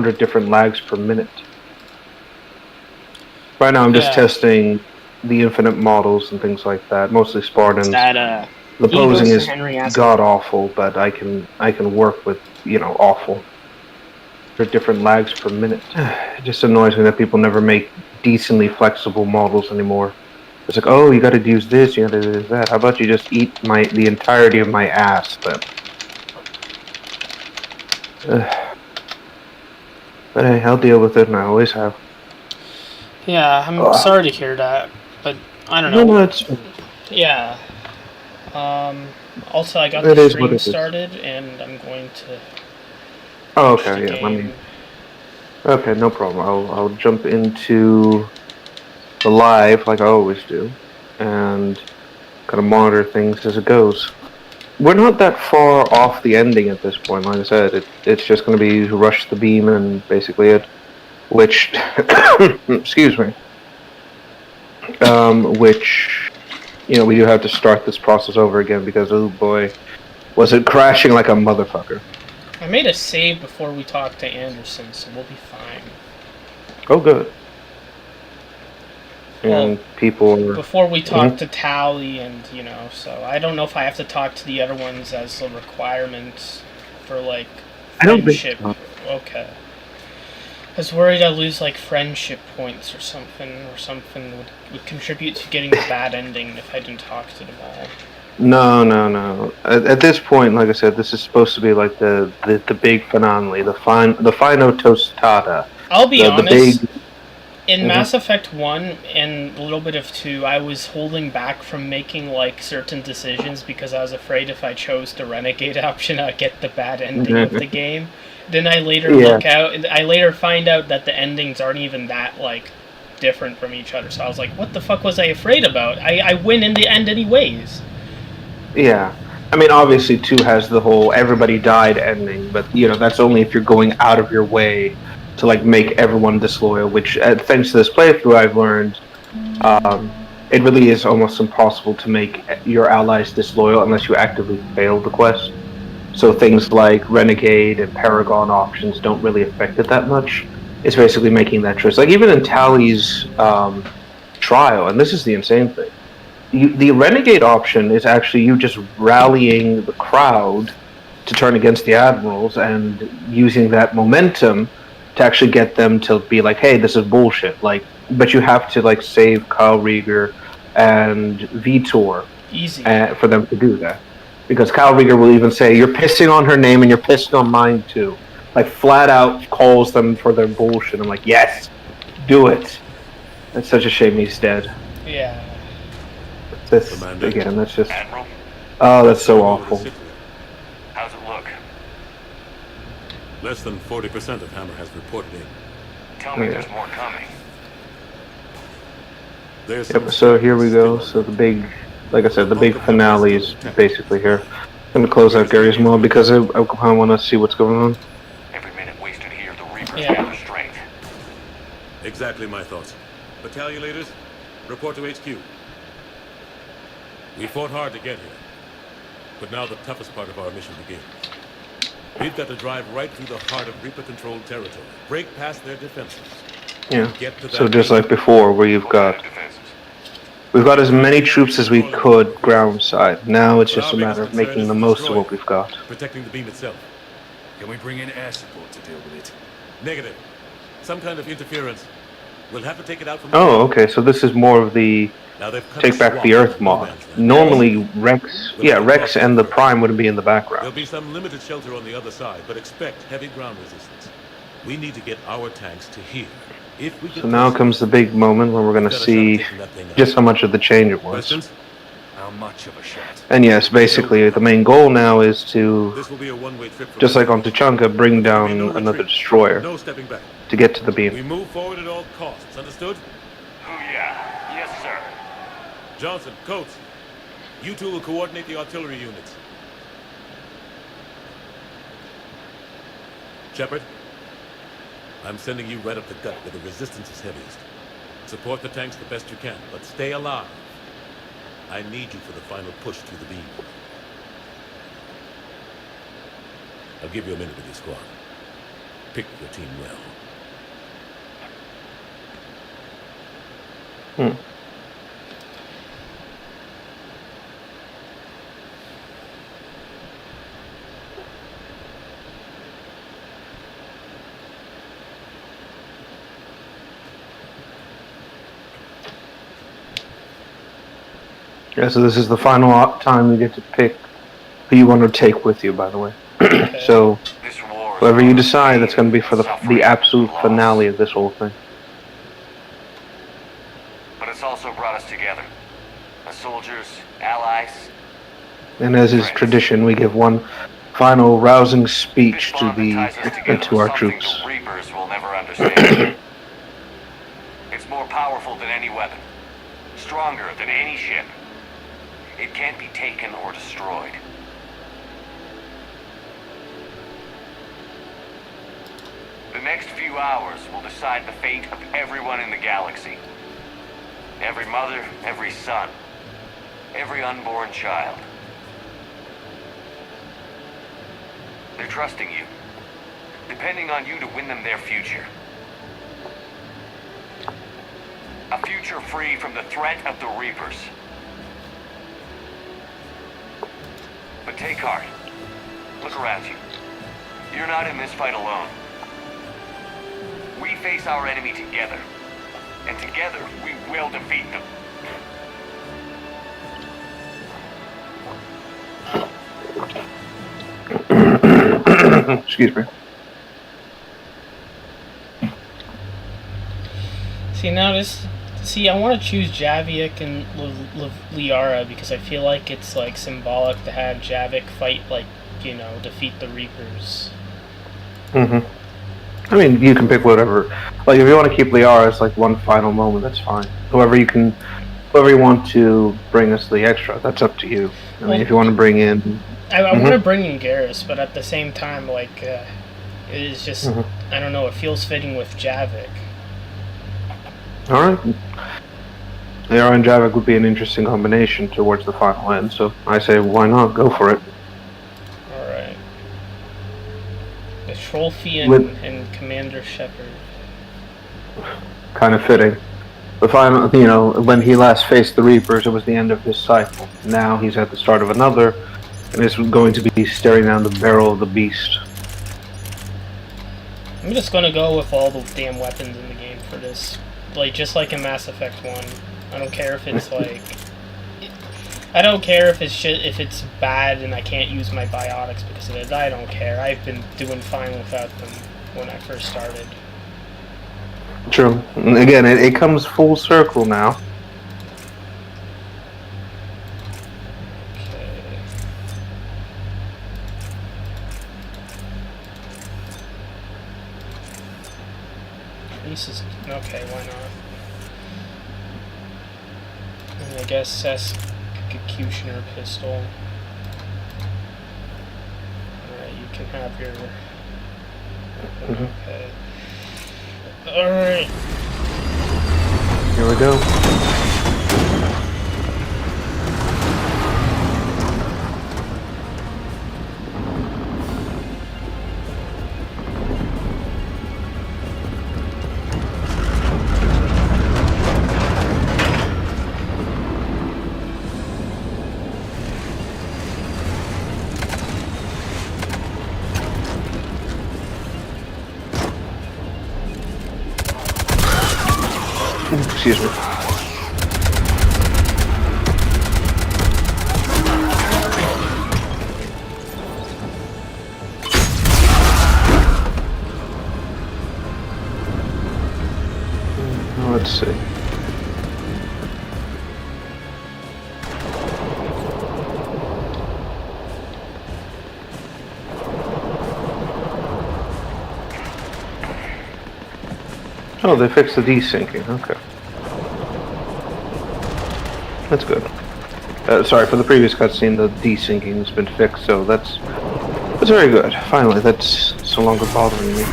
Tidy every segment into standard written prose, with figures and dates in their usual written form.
100 different lags per minute. Right now, I'm just Yeah. testing the infinite models and things like that, mostly Spartans. That The posing is Henry asked god awful, but I can work with awful. 100 different lags per minute. It just annoys me that people never make decently flexible models anymore. It's like, oh, you got to use this, you got to do that. How about you just eat the entirety of my ass then? But hey, I'll deal with it, and I always have. Yeah, I'm sorry to hear that, but I don't know. No, it's... Yeah. Also, I got the stream started, and I'm going to. Oh, okay, yeah. Okay, no problem. I'll jump into the live like I always do, and kind of monitor things as it goes. We're not that far off the ending at this point. Like I said, it's just going to be rush the beam and basically it. Which, excuse me. Which, we do have to start this process over again because, oh boy, was it crashing like a motherfucker. I made a save before we talked to Anderson, so we'll be fine. Oh, good. And people... Before we talked to Tally and, so I don't know if I have to talk to the other ones as a requirement for, like, friendship. I don't think so. Okay. I was worried I'd lose, like, friendship points or something would contribute to getting the bad ending if I didn't talk to them all. No. At this point, like I said, this is supposed to be like the big finale, the final tostata. I'll be honest. In Mass Effect 1 and a little bit of 2, I was holding back from making, like, certain decisions because I was afraid if I chose the Renegade option, I'd get the bad ending of the game. Then I later later find out that the endings aren't even that, like, different from each other. So I was like, what the fuck was I afraid about? I win in the end anyways. Yeah. I mean, obviously, 2 has the whole everybody died ending, but, that's only if you're going out of your way to, like, make everyone disloyal, which, thanks to this playthrough, I've learned, it really is almost impossible to make your allies disloyal unless you actively fail the quest. So things like Renegade and Paragon options don't really affect it that much. It's basically making that choice. Like, even in Tally's trial, and this is the insane thing, the Renegade option is actually you just rallying the crowd to turn against the Admirals and using that momentum to actually get them to be like, hey, this is bullshit. Like, but you have to, like, save Kyle Rieger and Vitor for them to do that. Because Kyle Rieger will even say, you're pissing on her name and you're pissing on mine too. Like, flat out calls them for their bullshit. I'm like, yes, do it. That's such a shame he's dead. Yeah. Again, that's just... Admiral? Oh, that's so awful. How's it look? Less than 40% of Hammer has reported in. Tell me there's more coming. Yep, so here we go. So the big, like I said, the big finale is basically here. I'm going to close out Gary's Mall because I kind of want to see what's going on. Every minute wasted here, the Reapers gather strength. Exactly my thoughts. Battalion leaders, report to HQ. We fought hard to get here, but now the toughest part of our mission begins. We've got to drive right through the heart of Reaper-controlled territory, break past their defenses. Yeah, so just like before, where we've got as many troops as we could ground side. Now it's just a matter of making the most of what we've got. Protecting the beam itself. Can we bring in air support to deal with it? Negative. Some kind of interference. We'll have to take it out from... Oh, okay, so this is more of the take back the Earth mod. Normally, Rex and the Prime wouldn't be in the background. There'll be some limited shelter on the other side, but expect heavy ground resistance. We need to get our tanks to here. So now comes the big moment when we're going to see just how much of the change it was. How much of a shot? And yes, basically, the main goal now is to, just like on Tuchanka, bring down another destroyer to get to the beam. We move forward at all costs, understood? Oh yeah, yes sir. Johnson, Coates, you two will coordinate the artillery units. Shepard, I'm sending you right up the gut where the resistance is heaviest. Support the tanks the best you can, but stay alive. I need you for the final push through the beam. I'll give you a minute with your squad. pick your team well. Hmm. Yeah, so this is the final time you get to pick who you want to take with you, by the way. So, This war is whoever you about decide, pain, that's going to be for the suffering, absolute loss. finale of this whole thing. But it's also brought us together. As soldiers, allies. And as is tradition, we give one final rousing This speech to bond that ties us together to our is troops. something the Reapers will never understand. It's more powerful than any weapon. Stronger than any ship. It can't be taken or destroyed. The next few hours will decide the fate of everyone in the galaxy. Every mother, every son, every unborn child. They're trusting you, depending on you to win them their future. A future free from the threat of the Reapers. But take heart. Look around you. You're not in this fight alone. We face our enemy together. And together, we will defeat them. Excuse me. See, now this... See, I want to choose Javiek and Liara because I feel like it's, like, symbolic to have Javiek fight, like, you know, defeat the Reapers. Mm-hmm. I mean, you can pick whatever. Like, if you want to keep Liara as, like, one final moment, that's fine. Whoever you want to bring us the extra, that's up to you. I mean, if you want to bring in... I want to bring in Garrus, but at the same time, like, it is just... I don't know, it feels fitting with Javiek. Alright. Liara and Javiek would be an interesting combination towards the final end, so I say, why not? Go for it. Alright. The Trophy and Commander Shepard. Kind of fitting. The final, you know, when he last faced the Reapers, it was the end of his cycle. Now he's at the start of another, and is going to be staring down the barrel of the beast. I'm just gonna go with all the damn weapons in the game for this. Like, just like in Mass Effect 1. I don't care if it's like... I don't care if it's bad and I can't use my biotics because of it. I don't care. I've been doing fine without them when I first started. True. And again, it comes full circle now. Okay. Reese okay, why not? And I guess Executioner Pistol. Alright, you can have your... Okay. Alright. Here we go. Excuse me. Let's see. Oh, they fixed the desyncing. Okay. That's good. Sorry, for the previous cutscene, the desyncing has been fixed, so that's very good. Finally, that's no longer bothering me.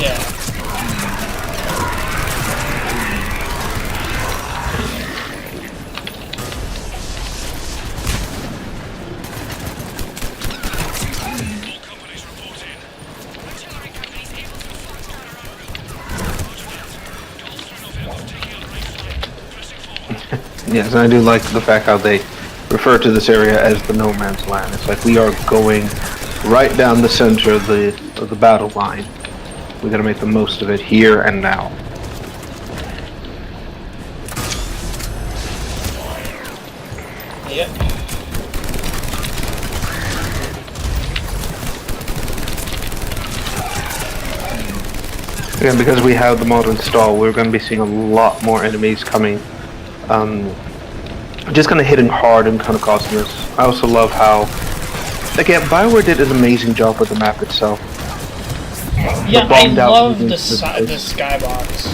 Yeah. Yes, and I do like the fact how they refer to this area as the no man's land. It's like we are going right down the center of the battle line. We gotta make the most of it here and now. Yep. Again, because we have the mod installed, we're going to be seeing a lot more enemies coming. Just kind of hitting hard and kind of causing us. I also love how, again, Bioware did an amazing job with the map itself. Yeah, I bombed out love the ruins skybox.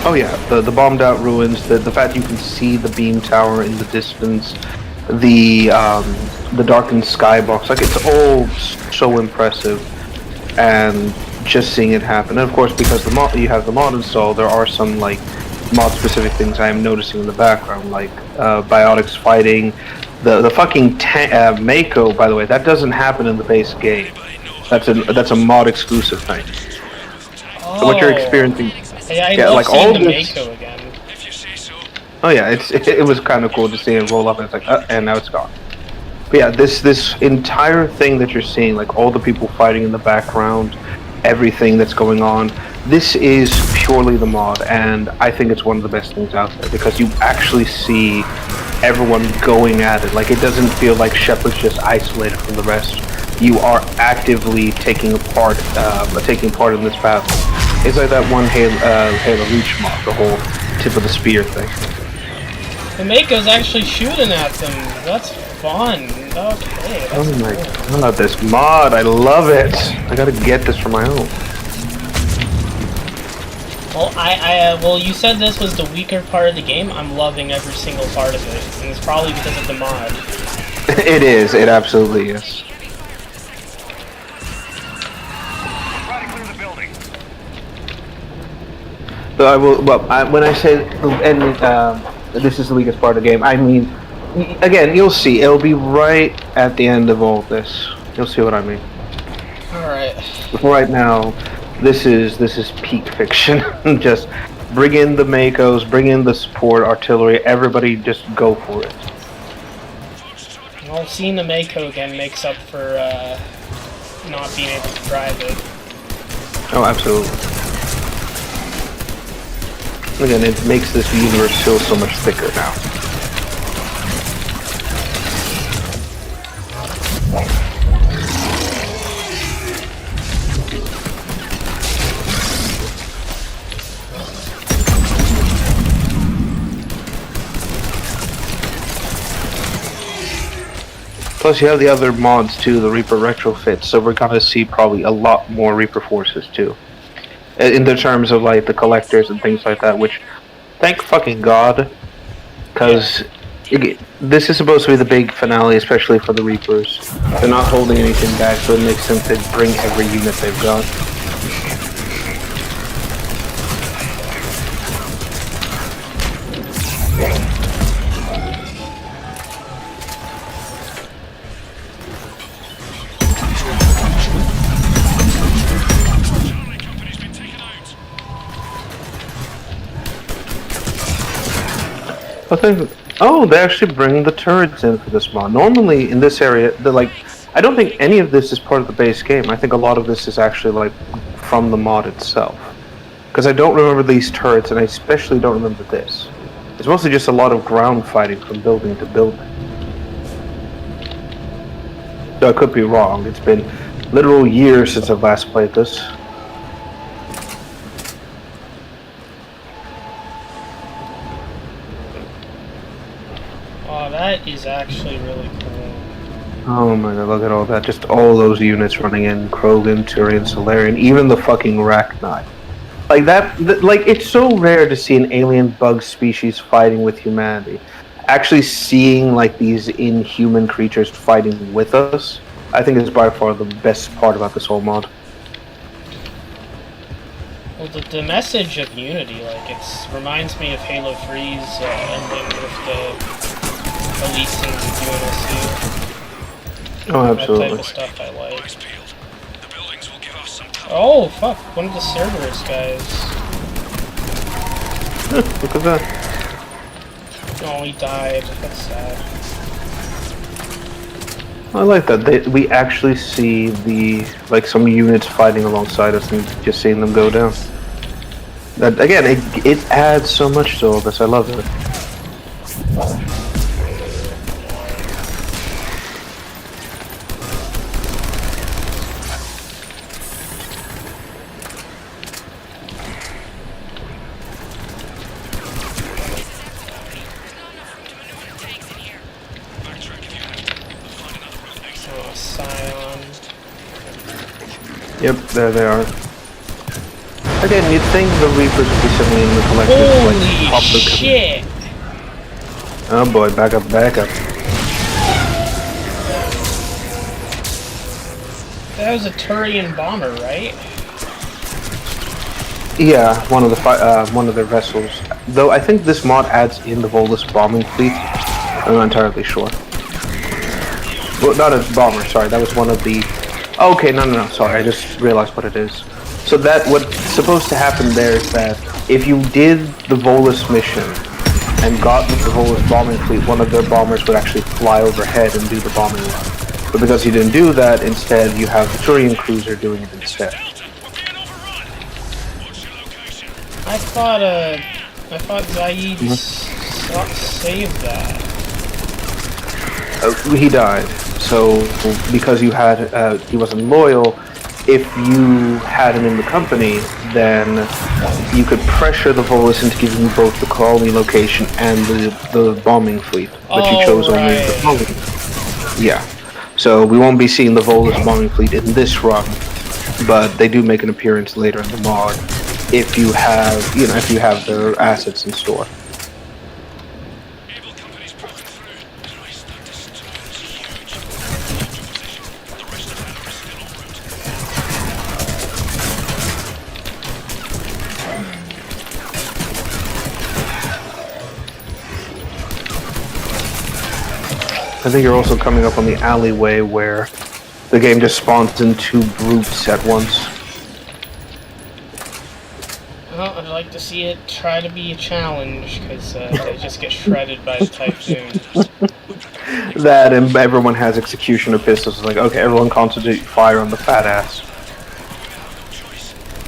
Oh yeah, the bombed out ruins, the fact you can see the beam tower in the distance, the darkened skybox, like it's all so impressive, and just seeing it happen. And of course, because you have the mod installed, there are some like mod specific things I am noticing in the background, like Biotics fighting the fucking Mako. By the way, that doesn't happen in the base game. That's a mod exclusive thing. Oh. So what you're experiencing. Yeah, I Yeah, love like seeing all the this- Mako again. Oh yeah, it was kind of cool to see it roll up, and it's like, and now it's gone. But yeah, this entire thing that you're seeing, like all the people fighting in the background, everything that's going on, this is purely the mod, and I think it's one of the best things out there because you actually see everyone going at it. Like it doesn't feel like Shepard's just isolated from the rest. You are actively taking part in this battle. It's like that one Halo Reach mod, the whole tip of the spear thing. The Mako's actually shooting at them. That's fun. Okay. That's Oh my cool. god, this mod, I love it. I gotta get this for my own. Well, well, you said this was the weaker part of the game. I'm loving every single part of it, and it's probably because of the mod. It is, it absolutely is. Try to clear the building. So I will, when I say, this is the weakest part of the game, I mean, again, you'll see, it'll be right at the end of all this. You'll see what I mean. Alright. But right now, this is peak fiction. Just bring in the Makos, bring in the support, artillery, everybody just go for it. Well, seeing the Mako again makes up for not being able to drive it. Oh, absolutely. Again, it makes this universe feel so much thicker now. Plus, you have the other mods too, the Reaper retrofits, so we're gonna see probably a lot more Reaper forces too. In the terms of like the collectors and things like that, which, thank fucking God, because this is supposed to be the big finale, especially for the Reapers. They're not holding anything back, so it makes sense to bring every unit they've got. I think, oh, they're actually bringing the turrets in for this mod. Normally, in this area, they're like, I don't think any of this is part of the base game. I think a lot of this is actually like from the mod itself. Because I don't remember these turrets, and I especially don't remember this. It's mostly just a lot of ground fighting from building to building. So I could be wrong. It's been literal years since I've last played this. Oh, that is actually really cool. Oh my god, look at all that. Just all those units running in. Krogan, Turian, Solarian, even the fucking Rachni. Like that, like it's so rare to see an alien bug species fighting with humanity. Actually seeing like these inhuman creatures fighting with us, I think is by far the best part about this whole mod. Well, the message of unity, like, reminds me of Halo 3's ending with the elites and UNSC. Oh, That type absolutely. of stuff I like. Oh, fuck, one of the Cerberus guys. Look at that. Oh, he died. That's sad. I like that. We actually see some units fighting alongside us and just seeing them go down. That again, it adds so much to all this. I love it. Oh, Scion. Yep, there they are. Again, you'd think the Reapers would be sitting in the collective Holy like pop the shit! Oh boy, back up, back up. That was a Turian bomber, right? Yeah, one of their vessels. Though I think this mod adds in the Volus bombing fleet. I'm not entirely sure. Well, not a bomber. Sorry, that was one of the. Okay, no. Sorry, I just realized what it is. So what's supposed to happen there is that if you did the Volus mission and got the Volus bombing fleet, one of their bombers would actually fly overhead and do the bombing run. But because you didn't do that, instead you have the Turian cruiser doing it instead. I thought Zaid saved that. He died. So because he wasn't loyal, if you had him in the company, then you could pressure the Volus into giving you both the colony location and the bombing fleet. But you chose only the bombing. Yeah. So we won't be seeing the Volus bombing fleet in this run, but they do make an appearance later in the mod if you have their assets in store. I think you're also coming up on the alleyway where the game just spawns in two brutes at once. Well, I'd like to see it try to be a challenge, because they just get shredded by the Typhoon. That and everyone has executioner pistols. It's like, okay, everyone concentrate fire on the fat ass.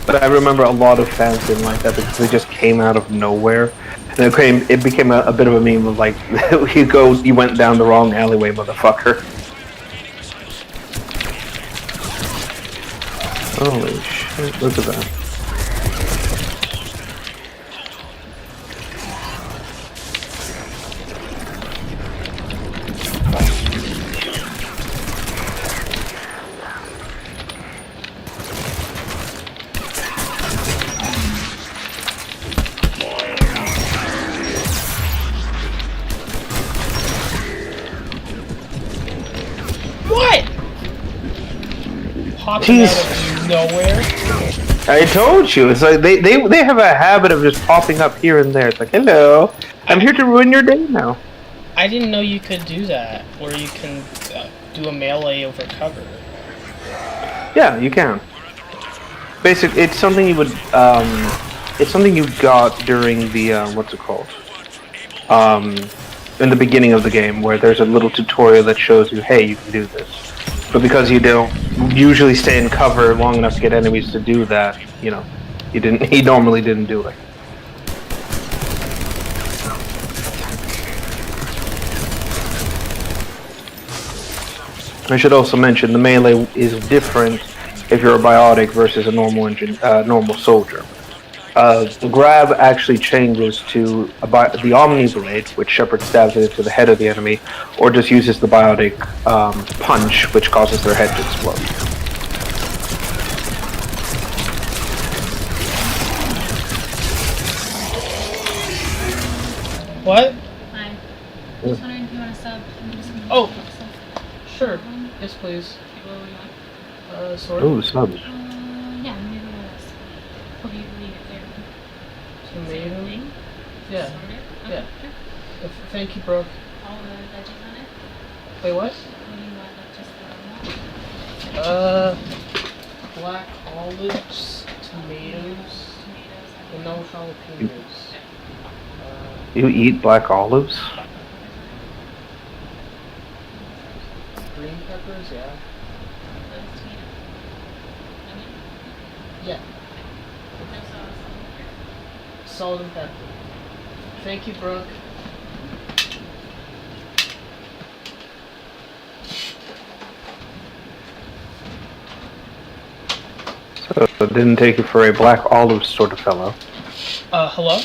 But I remember a lot of fans didn't like that because they just came out of nowhere. And it became a bit of a meme of like, you went down the wrong alleyway, motherfucker. Holy shit, look at that. Popping out of nowhere. I told you, it's like they have a habit of just popping up here and there. It's like, hello, I'm here to ruin your day now. I didn't know you could do that, where you can do a melee over cover. Yeah, you can. Basically, it's something you would, it's something you got during the, what's it called? In the beginning of the game, where there's a little tutorial that shows you, hey, you can do this. But because you don't usually stay in cover long enough to get enemies to do that, he normally didn't do it. I should also mention the melee is different if you're a biotic versus a normal soldier. The grab actually changes to the Omni Blade, which Shepard stabs it into the head of the enemy, or just uses the biotic punch, which causes their head to explode. What? Hi. Just wondering if you want to sub. Oh, sure. Yes, please. Sort of. Ooh, subs. Yeah, maybe what else? Hope you leave it there. Tomato. Thing? Yeah. Sort of? Yeah. Okay, sure. Thank you, Brooke. All the veggies on it? Wait, what? What do you want? Like just the normal? Black olives, tomatoes, Tomatoes and no jalapenos. You eat black olives? Green peppers, yeah. Yeah. Salt and pepper. Thank you, Brooke. So it didn't take you for a black olive sort of fellow. Hello?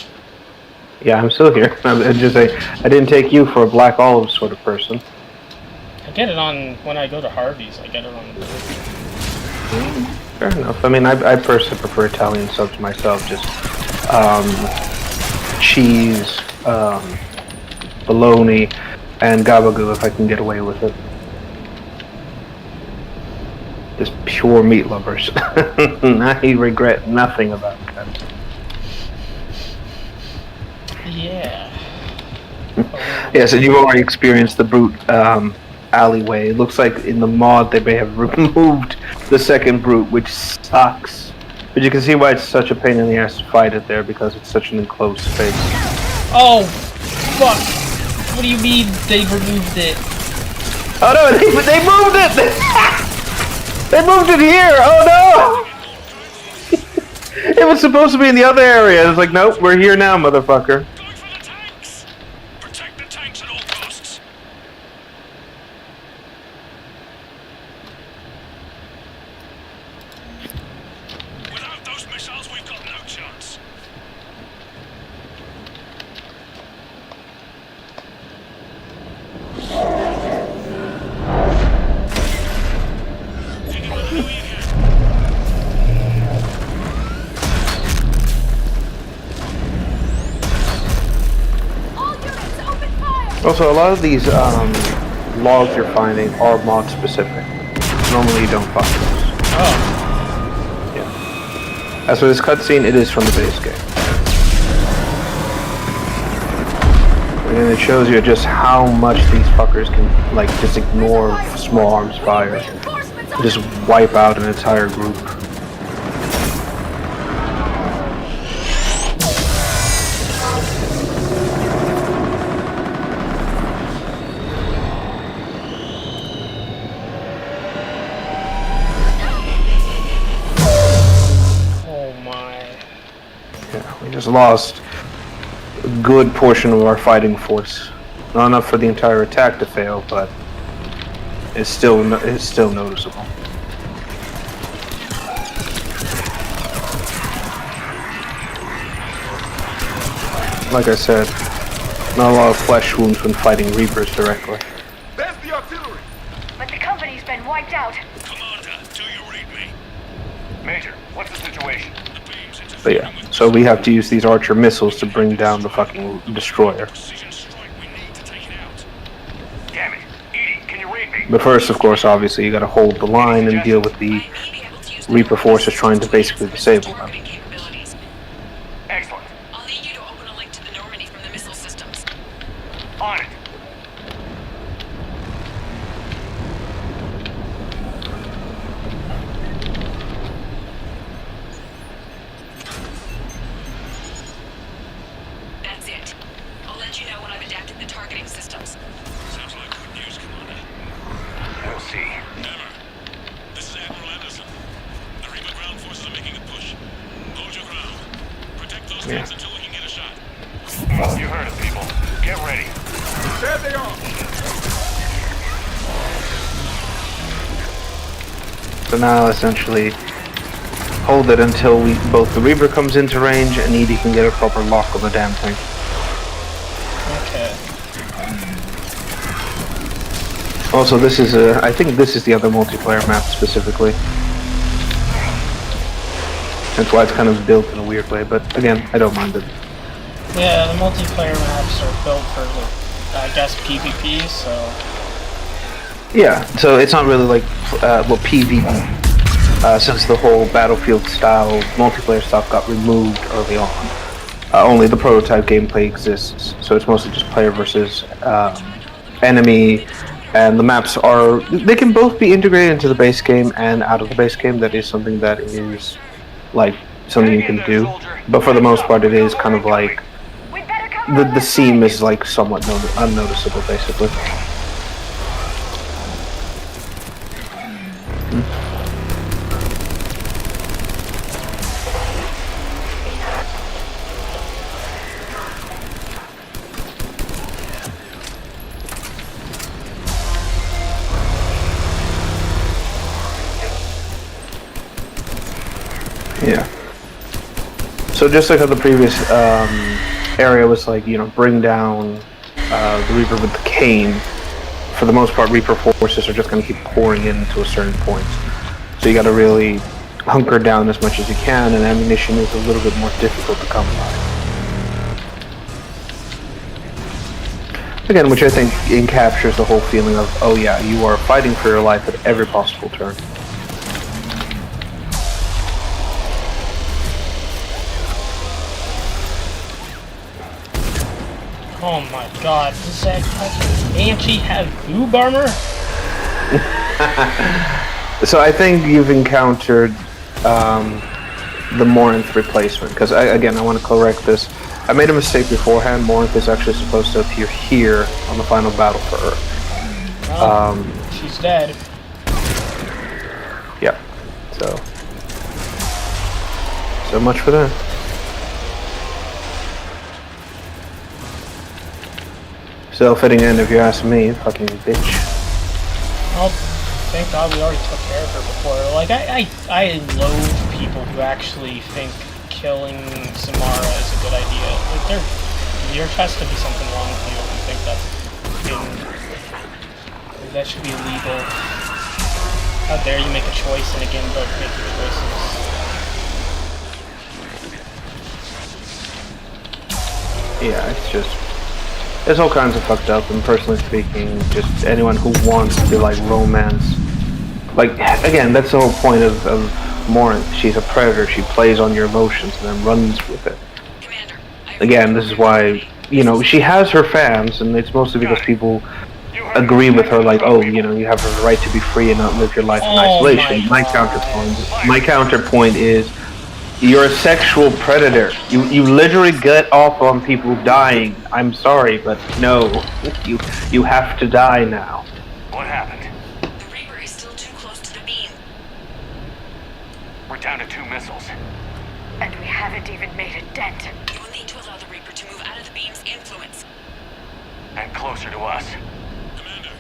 Yeah, I'm still here. I'm just saying, I didn't take you for a black olive sort of person. I get it on, when I go to Harvey's, I get it on the board. Fair enough. I mean, I personally prefer Italian subs myself. Just cheese, bologna, and gabagool if I can get away with it. Just pure meat lovers. I regret nothing about that. Yeah. Yes, and you've already experienced the brute alleyway. It looks like in the mod they may have removed the second brute, which sucks. But you can see why it's such a pain in the ass to fight it there, because it's such an enclosed space. Oh, fuck. What do you mean they removed it? Oh no, they moved it! They moved it here! Oh no! It was supposed to be in the other area. It's like, nope, we're here now, motherfucker. Going for the tanks! Protect the tanks at all costs. Without those missiles, we've got no chance. Also, a lot of these logs you're finding are mod specific. Normally you don't find those. Oh. Yeah. As for this cutscene, it is from the base game. And it shows you just how much these fuckers can, like, just ignore small arms fire. Just wipe out an entire group. We just lost a good portion of our fighting force. Not enough for the entire attack to fail, but it's still noticeable. Like I said, not a lot of flesh wounds when fighting Reapers directly. There's the artillery! But the company's been wiped out. Commander, do you read me? Major, what's the situation? The beams But yeah, so we have to use these Archer missiles to bring down the fucking destroyer. precision strike. We need to take it out. Damn it. Edie, can you read me? But first, of course, obviously, you gotta hold the line and deal with the Reaper forces trying to basically disable them. Excellent. I'll need you to open a link to the Normandy from the missile systems. On it. That's it. I'll let you know when I've adapted the targeting systems. Sounds like good news, Commander. We'll see. Hammer, this is Admiral Anderson. The Reaper ground forces are making a push. Hold your ground. Protect those tanks until we can get a shot. You heard it, people. Get ready. There they are! So now, essentially, hold it until both the Reaper comes into range and Edie can get a proper lock on the damn thing. Okay. Also, this is I think this is the other multiplayer map specifically. That's why it's kind of built in a weird way, but again, I don't mind it. Yeah, the multiplayer maps are built for the, I guess, PvP, so... Yeah, so it's not really like, PvE, since the whole Battlefield style multiplayer stuff got removed early on. Only the prototype gameplay exists, so it's mostly just player versus enemy, and the maps are, they can both be integrated into the base game and out of the base game. That is something that is, like, something you can do, but for the most part it is kind of like, We'd better come the seam is like somewhat unnoticeable, basically. Yeah. So just like how the previous area was like, you know, bring down the Reaper with the cane, for the most part Reaper forces are just going to keep pouring into a certain point. So you got to really hunker down as much as you can, and ammunition is a little bit more difficult to come by. Again, which I think encaptures the whole feeling of, oh yeah, you are fighting for your life at every possible turn. Oh my god, does that Banshee have boob armor? So I think you've encountered the Morinth replacement, because I want to correct this. I made a mistake beforehand. Morinth is actually supposed to appear here on the final battle for Earth. Well, she's dead. Yeah. So much for that. Fitting end if you ask me, fucking bitch. Well, thank God we already took care of her before. Like, I loathe people who actually think killing Samara is a good idea. Like, there has to be something wrong with you if you think that should be illegal. How dare you make a choice in a game about making choices? Yeah, it's just... There's all kinds of fucked up, and personally speaking, just anyone who wants to, like, romance... Like, again, that's the whole point of Morinth. She's a predator, she plays on your emotions and then runs with it. Again, this is why, you know, she has her fans, and it's mostly because people agree with her, like, oh, you know, you have the right to be free and not live your life in isolation. My counterpoint is, you're a sexual predator. You literally get off on people dying. I'm sorry, but no. You have to die now. What happened? The Reaper is still too close to the beam. We're down to 2 missiles. And we haven't even made a dent. You will need to allow the Reaper to move out of the beam's influence. And closer to us. Commander,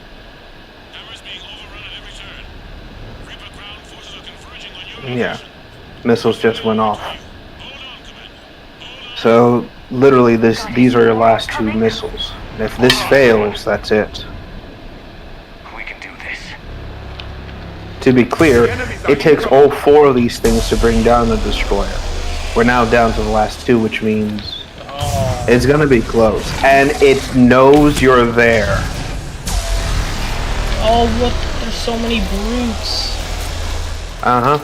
Hammer's being overrun at every turn. Reaper ground forces are converging on your Yeah. Missiles just went off. Hold on, Commander. So, literally, these are your last 2 missiles. And if this fails, that's it. We can do this. To be clear, it takes all 4 of these things to bring down the destroyer. We're now down to the last 2, which means it's gonna be close. And it knows you're there. Oh, look, there's so many brutes. Uh-huh.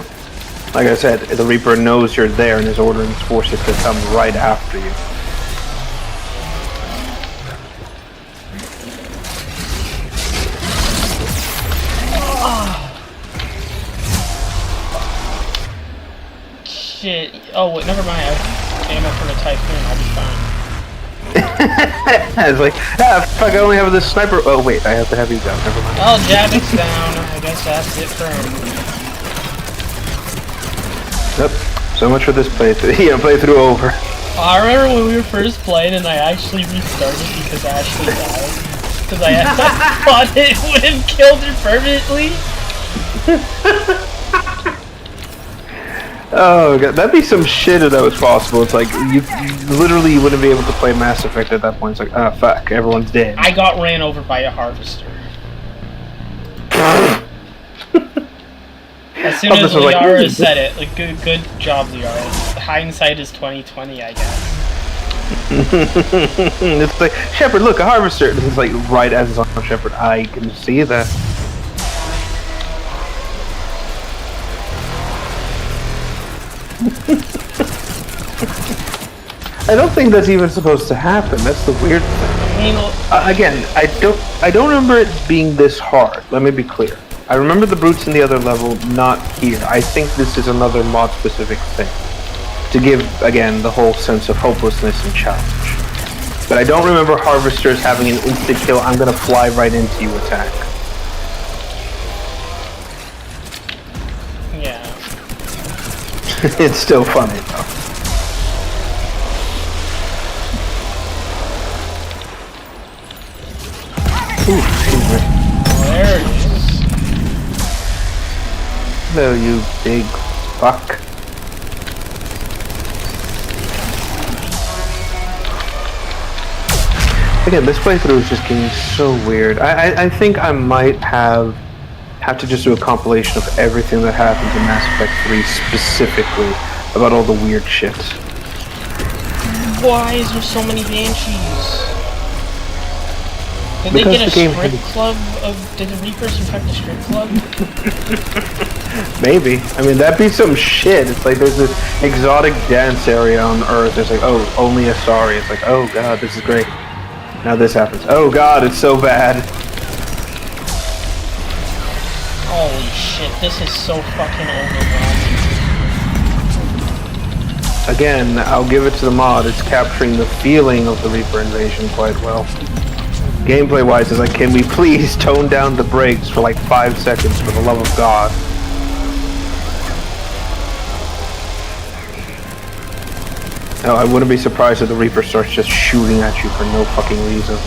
Like I said, the Reaper knows you're there and is ordering his forces to come right after you. Shit. Oh, wait, never mind. I have ammo for the Typhoon. I'll be fine. It's like, fuck, I only have this sniper. Oh, wait, I have the heavy gun. Never mind. Oh, Javic's down. I guess that's it for him. Yep. So much for this playthrough. Yeah, playthrough over. I remember when we were first playing and I actually restarted because Ashley died. Because I thought it would have killed her permanently. Oh god, that'd be some shit if that was possible. It's like, you literally wouldn't be able to play Mass Effect at that point. It's like, ah, fuck, everyone's dead. I got ran over by a harvester. As soon as Liara said it, like, good job, Liara. Hindsight is 20/20, I guess. It's like, Shepard, look, a harvester. And it's like, right as it's on Shepard, I can see that. I don't think that's even supposed to happen. That's the weird thing. Again, I don't remember it being this hard. Let me be clear. I remember the brutes in the other level, not here. I think this is another mod-specific thing. To give, again, the whole sense of hopelessness and challenge. But I don't remember Harvesters having an instant kill, I'm gonna fly right into you attack. Yeah. It's still funny though. Ooh, excuse me. There it is. Hello, you big fuck. Again, this playthrough is just getting so weird. I think I might have to just do a compilation of everything that happened in Mass Effect 3 specifically about all the weird shit. Why is there so many Banshees? Did Because they get a the game strip had- club of... Did the Reapers infect the strip club? Maybe. I mean, that'd be some shit. It's like there's this exotic dance area on Earth. It's like, oh, only Asari. It's like, oh god, this is great. Now this happens. Oh god, it's so bad. Holy shit, this is so fucking overwhelming. Again, I'll give it to the mod. It's capturing the feeling of the Reaper invasion quite well. Gameplay-wise, it's like, can we please tone down the brakes for like 5 seconds for the love of God? No, I wouldn't be surprised if the Reaper starts just shooting at you for no fucking reason.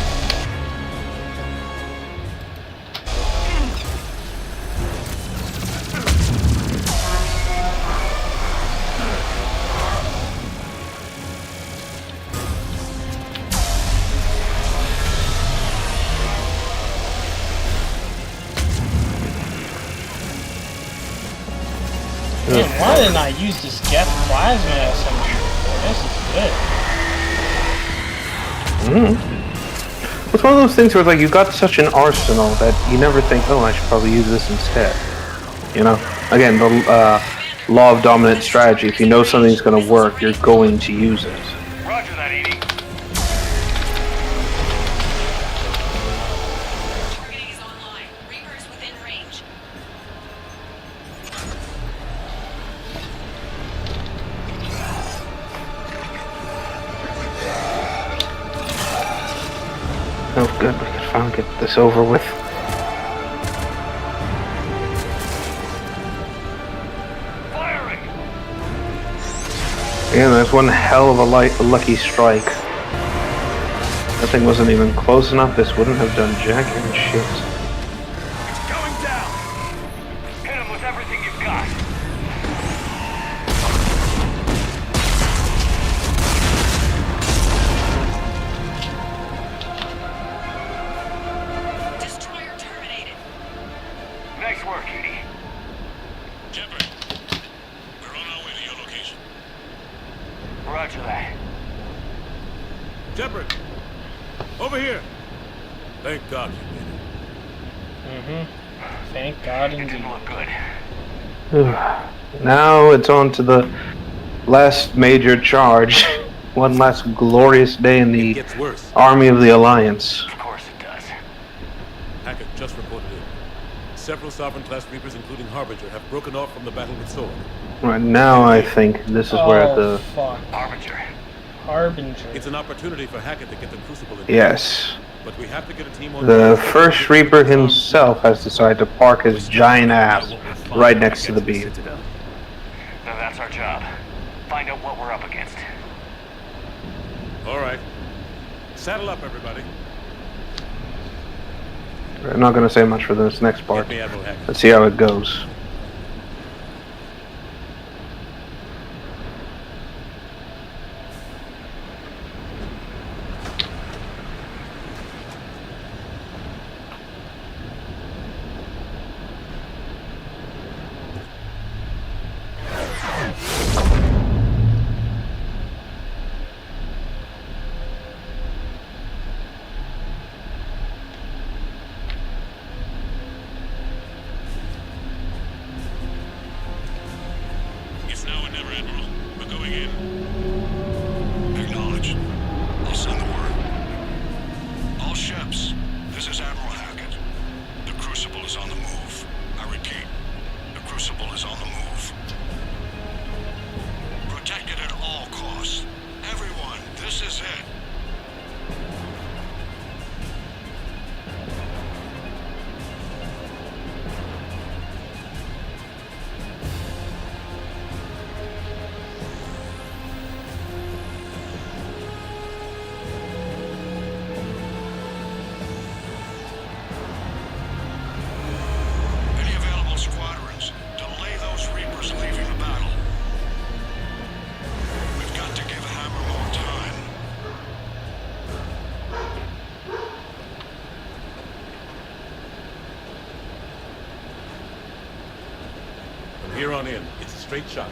Man, why didn't I use this Geth Plasma SMG before? This is good. It's one of those things where like you got such an arsenal that you never think, oh, I should probably use this instead. You know? Again, the law of dominant strategy. If you know something's going to work, you're going to use it. Roger that, Edie. Targeting is online. Reapers within range. Oh, good. We can finally get this over with. Firing! Again, that's one hell of a lucky strike. That thing wasn't even close enough. This wouldn't have done jack and shit. It's going down! Hit him with everything you've got. Destroyer terminated. Nice work, Edie. Shepard, we're on our way to your location. Roger that. Shepard, over here. Thank God you made it. Thank God It indeed. didn't look good. Now it's on to the last major charge. One last glorious day in It the gets worse. Army of the Alliance. Of course it does. Hackett just reported in. Several Sovereign-class Reapers, including Harbinger, have broken off from the battle with Sword. Right now, I think this is where Oh, the fuck. Harbinger. Harbinger. It's an opportunity for Hackett to get the Crucible in. yes. But we have to get a team on The first Reaper himself has decided to park his giant ass right next to the beam. Now that's our job. Find out what we're up against. All right. Saddle up, everybody. I'm not going to say much for this next part. Get me Admiral Hackett. Let's see how it goes. It's now or never, Admiral. We're going in. Acknowledged. I'll send the word. All ships, this is Admiral Hackett. The Crucible is on the move. I repeat, the Crucible is on the move. Protect it at all costs. Everyone, this is it. on in. It's a straight shot.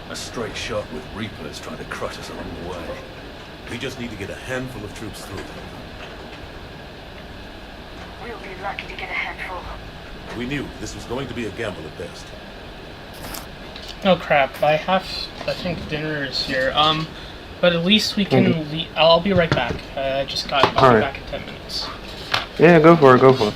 A straight shot with Reapers trying to crush us along the way. We just need to get a handful of troops through. We'll be lucky to get a handful. We knew this was going to be a gamble at best. Oh crap! I think dinner is here. But at least we can. I'll be right back. I'll be back in 10 minutes. Yeah, go for it. Go for it.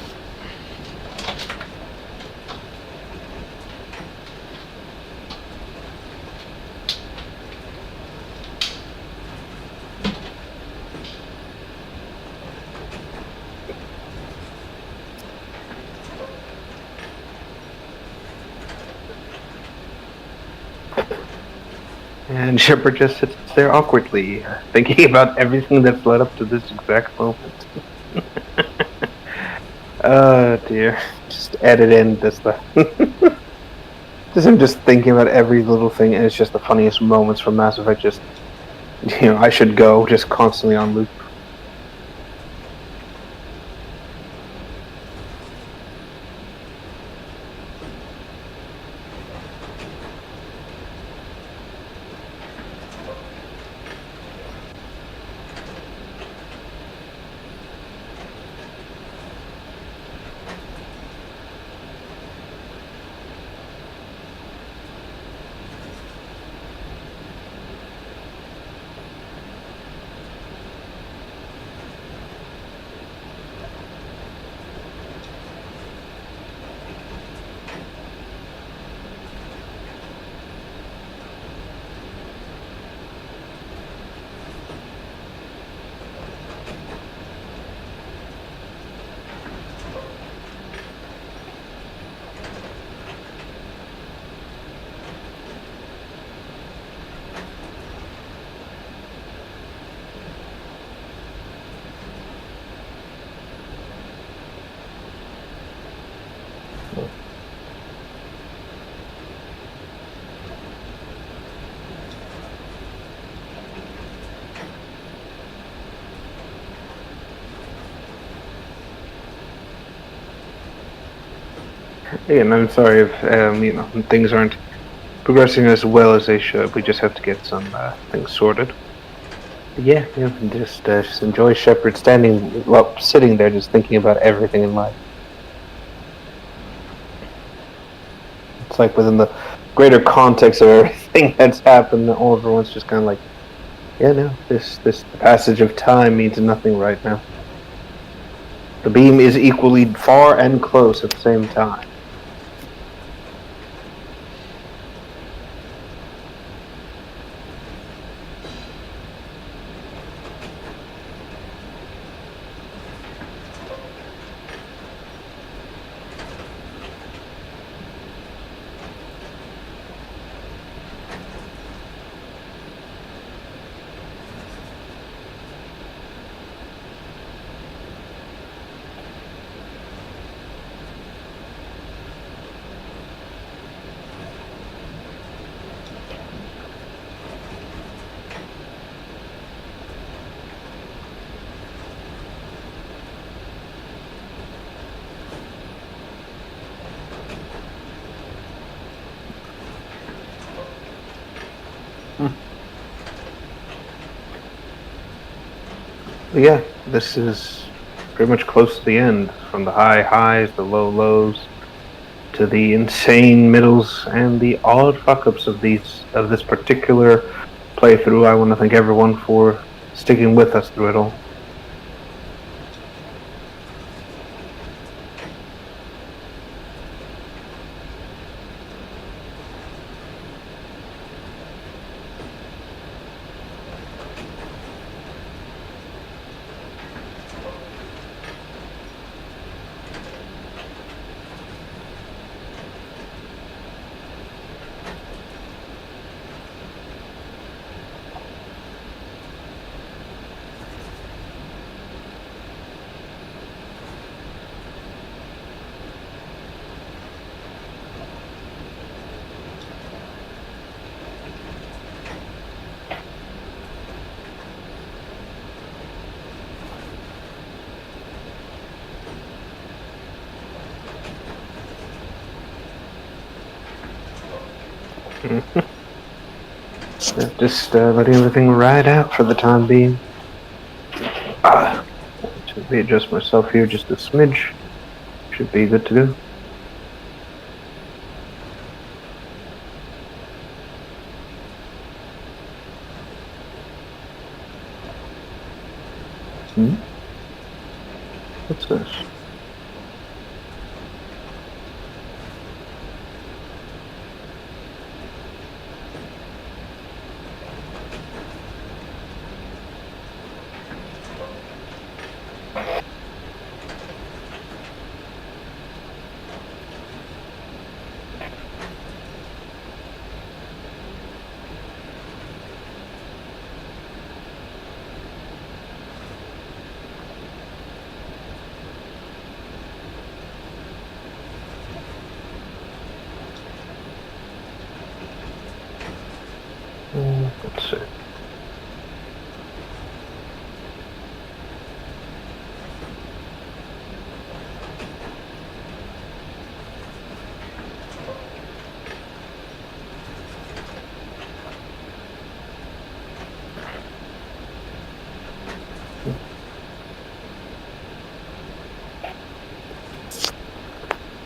And Shepard just sits there awkwardly, thinking about everything that's led up to this exact moment. Oh dear. Just edit in this stuff. Just him just thinking about every little thing, and it's just the funniest moments from Mass Effect. Just, I should go, just constantly on loop. And I'm sorry if things aren't progressing as well as they should. We just have to get some things sorted. But yeah, just enjoy Shepard sitting there, just thinking about everything in life. It's like within the greater context of everything that's happened, all everyone's just kind of like, yeah, no, this passage of time means nothing right now. The beam is equally far and close at the same time. But yeah, this is pretty much close to the end. From the high highs, the low lows, to the insane middles, and the odd fuck-ups of this particular playthrough. I want to thank everyone for sticking with us through it all. Just letting everything ride out for the time being. To readjust myself here just a smidge. Should be good to go. What's this? Let's see.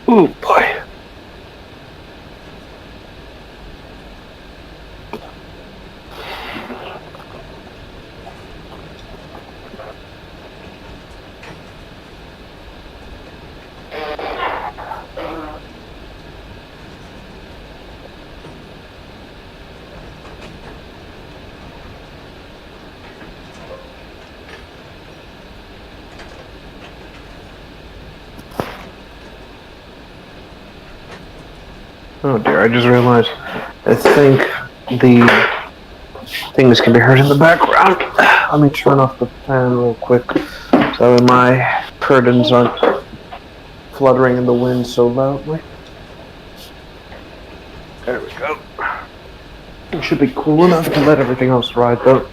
Oh boy. Oh dear, I just realized. I think the things can be heard in the background. Let me turn off the fan real quick so my curtains aren't fluttering in the wind so loudly. There we go. It should be cool enough to let everything else ride though.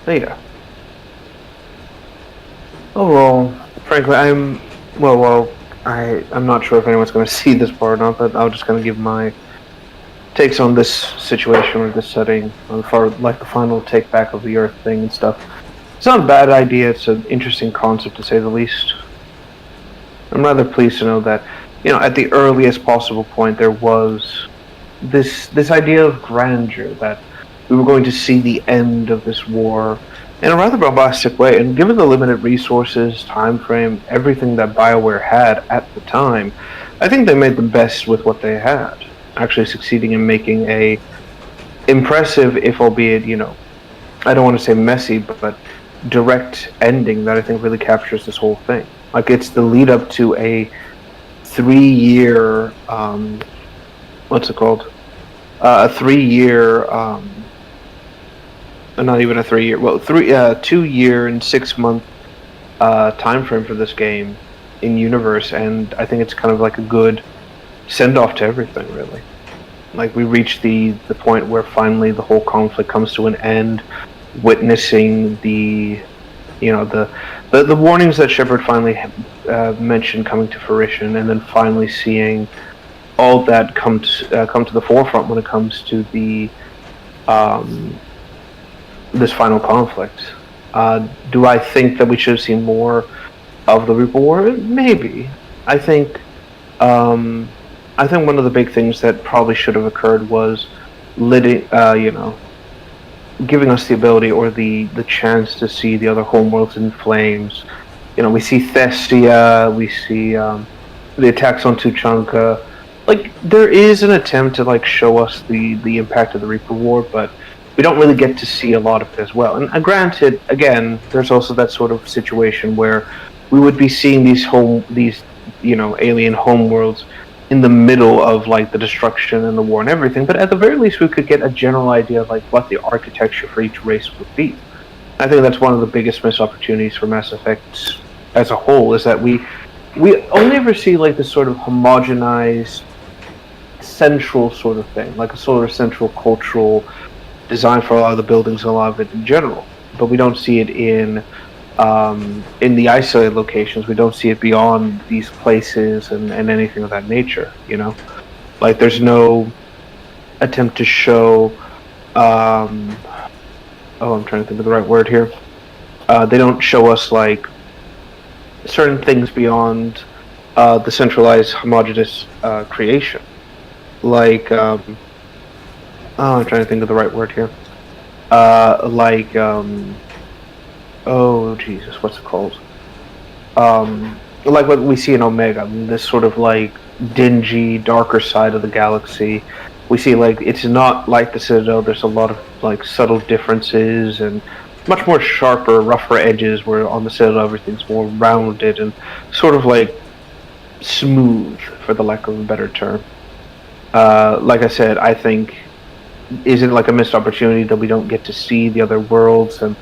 Yeah. Overall, frankly, I'm not sure if anyone's going to see this part or not, but I'm just going to give my takes on this situation or this setting, for like the final take back of the Earth thing and stuff. It's not a bad idea. It's an interesting concept to say the least. I'm rather pleased to know that, at the earliest possible point, there was this idea of grandeur that we were going to see the end of this war in a rather bombastic way, and given the limited resources, time frame, everything that BioWare had at the time, I think they made the best with what they had, actually succeeding in making a impressive, if albeit, I don't want to say messy, but direct ending that I think really captures this whole thing. Like, it's the lead up to a 3-year, what's it called? A 3-year, not even a 3-year, well, 2 year and 6 month time frame for this game in universe, and I think it's kind of like a good send off to everything, really. Like, we reach the point where finally the whole conflict comes to an end, witnessing the warnings that Shepard finally mentioned coming to fruition, and then finally seeing all that come to the forefront when it comes to the this final conflict. Do I think that we should have seen more of the Reaper War? Maybe. I think one of the big things that probably should have occurred was giving us the ability or the chance to see the other homeworlds in flames. We see Thestia, we see the attacks on Tuchanka. Like, there is an attempt to show us the impact of the Reaper War, but we don't really get to see a lot of it as well. And granted, again, there's also that sort of situation where we would be seeing these alien home worlds in the middle of like the destruction and the war and everything. But at the very least, we could get a general idea of like what the architecture for each race would be. I think that's one of the biggest missed opportunities for Mass Effect as a whole, is that we only ever see like this sort of homogenized central sort of thing, like a sort of central cultural design for a lot of the buildings and a lot of it in general. But we don't see it in the isolated locations. We don't see it beyond these places and anything of that nature, you know? Like, there's no attempt to show, I'm trying to think of the right word here. They don't show us, like, certain things beyond the centralized, homogeneous creation. Like, I'm trying to think of the right word here. Oh Jesus, what's it called? Like what we see in Omega, I mean, this sort of like dingy, darker side of the galaxy. We see like it's not like the Citadel. There's a lot of like subtle differences and much more sharper, rougher edges. Where on the Citadel everything's more rounded and sort of like smooth, for the lack of a better term. Like I said, I think is it like a missed opportunity that we don't get to see the other worlds and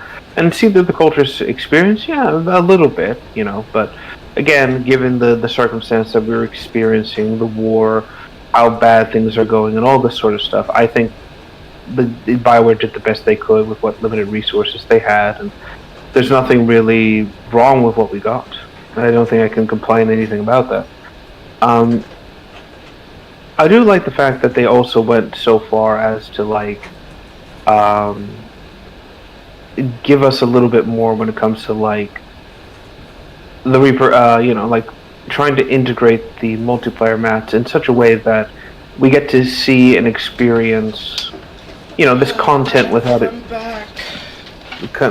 see the culture's experience? Yeah, a little bit, you know. But again, given the circumstance that we're experiencing, the war, how bad things are going, and all this sort of stuff, I think the BioWare did the best they could with what limited resources they had, and there's nothing really wrong with what we got. I don't think I can complain anything about that. I do like the fact that they also went so far as to like give us a little bit more when it comes to like the Reaper, like trying to integrate the multiplayer maps in such a way that we get to see and experience, this content without it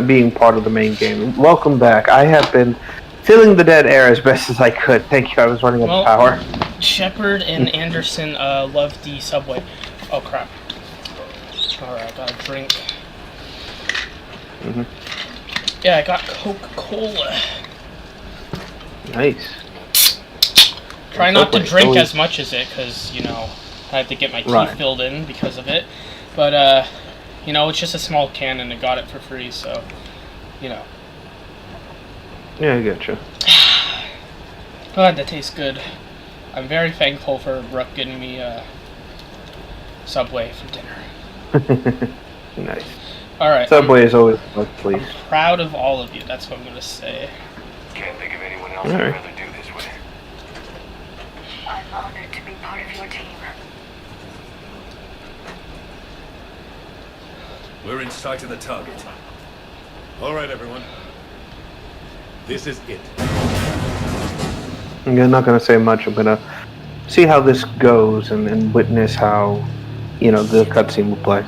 being part of the main game. Welcome back. I have been filling the dead air as best as I could. Thank you. I was running out of power. Shepard and Anderson love the subway. Oh crap. Alright, I got a drink. Mm-hmm. Yeah, I got Coca-Cola. Nice. Try not to drink as much as it, because, I had to get my teeth filled in because of it. But, it's just a small can and I got it for free, so, Yeah, I getcha. God, that tastes good. I'm very thankful for Brooke getting me Subway for dinner. Nice. Alright. Subway is always a place. I'm proud of all of you, that's what I'm going to say. Can't think of anyone else I'd rather do this with. I'm honored to be part of your team. We're in sight of the target. All right, everyone. This is it. I'm not going to say much. I'm going to see how this goes and witness how, the cutscene will play.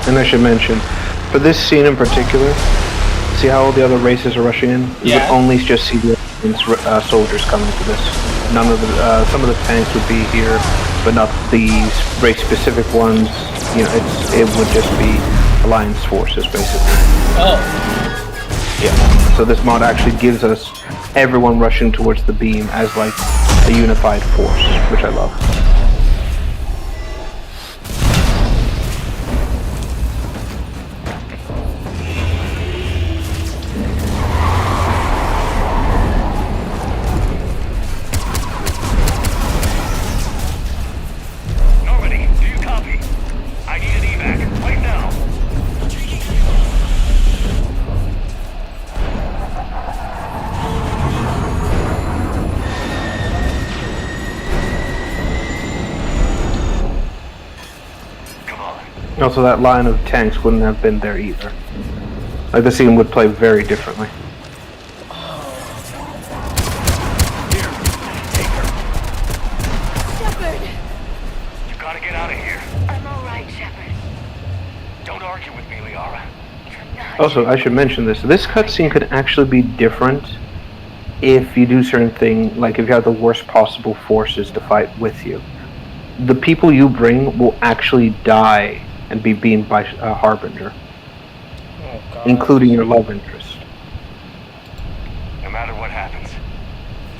And I should mention, for this scene in particular, see how all the other races are rushing in? You would only just see the soldiers coming to this. None of the, some of the tanks would be here, but not these race-specific ones. It would just be Alliance forces, basically. Oh. Yeah. So this mod actually gives us everyone rushing towards the beam as like a unified force, which I love. Also, that line of tanks wouldn't have been there either. Like, the scene would play very differently. Shepard! You gotta get out of here. I'm alright, Shepard. Don't argue with me, Liara. You're not. Also, I should mention this. This cutscene could actually be different if you do certain things, like if you have the worst possible forces to fight with you. The people you bring will actually die and be beamed by Harbinger, Oh god. including your love interest. No matter what happens.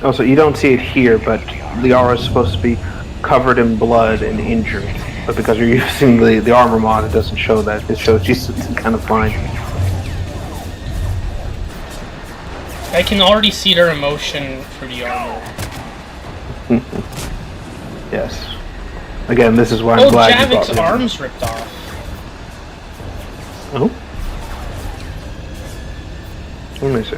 Also, you don't see it here, but Liara is supposed to be covered in blood and injured. But because you're using the armor mod, it doesn't show that. It shows she's kind of fine. I can already see their emotion for the armor. Yes. Again, this is why I'm Oh, glad you brought Javik's me. arms ripped off. Oh? Let me see.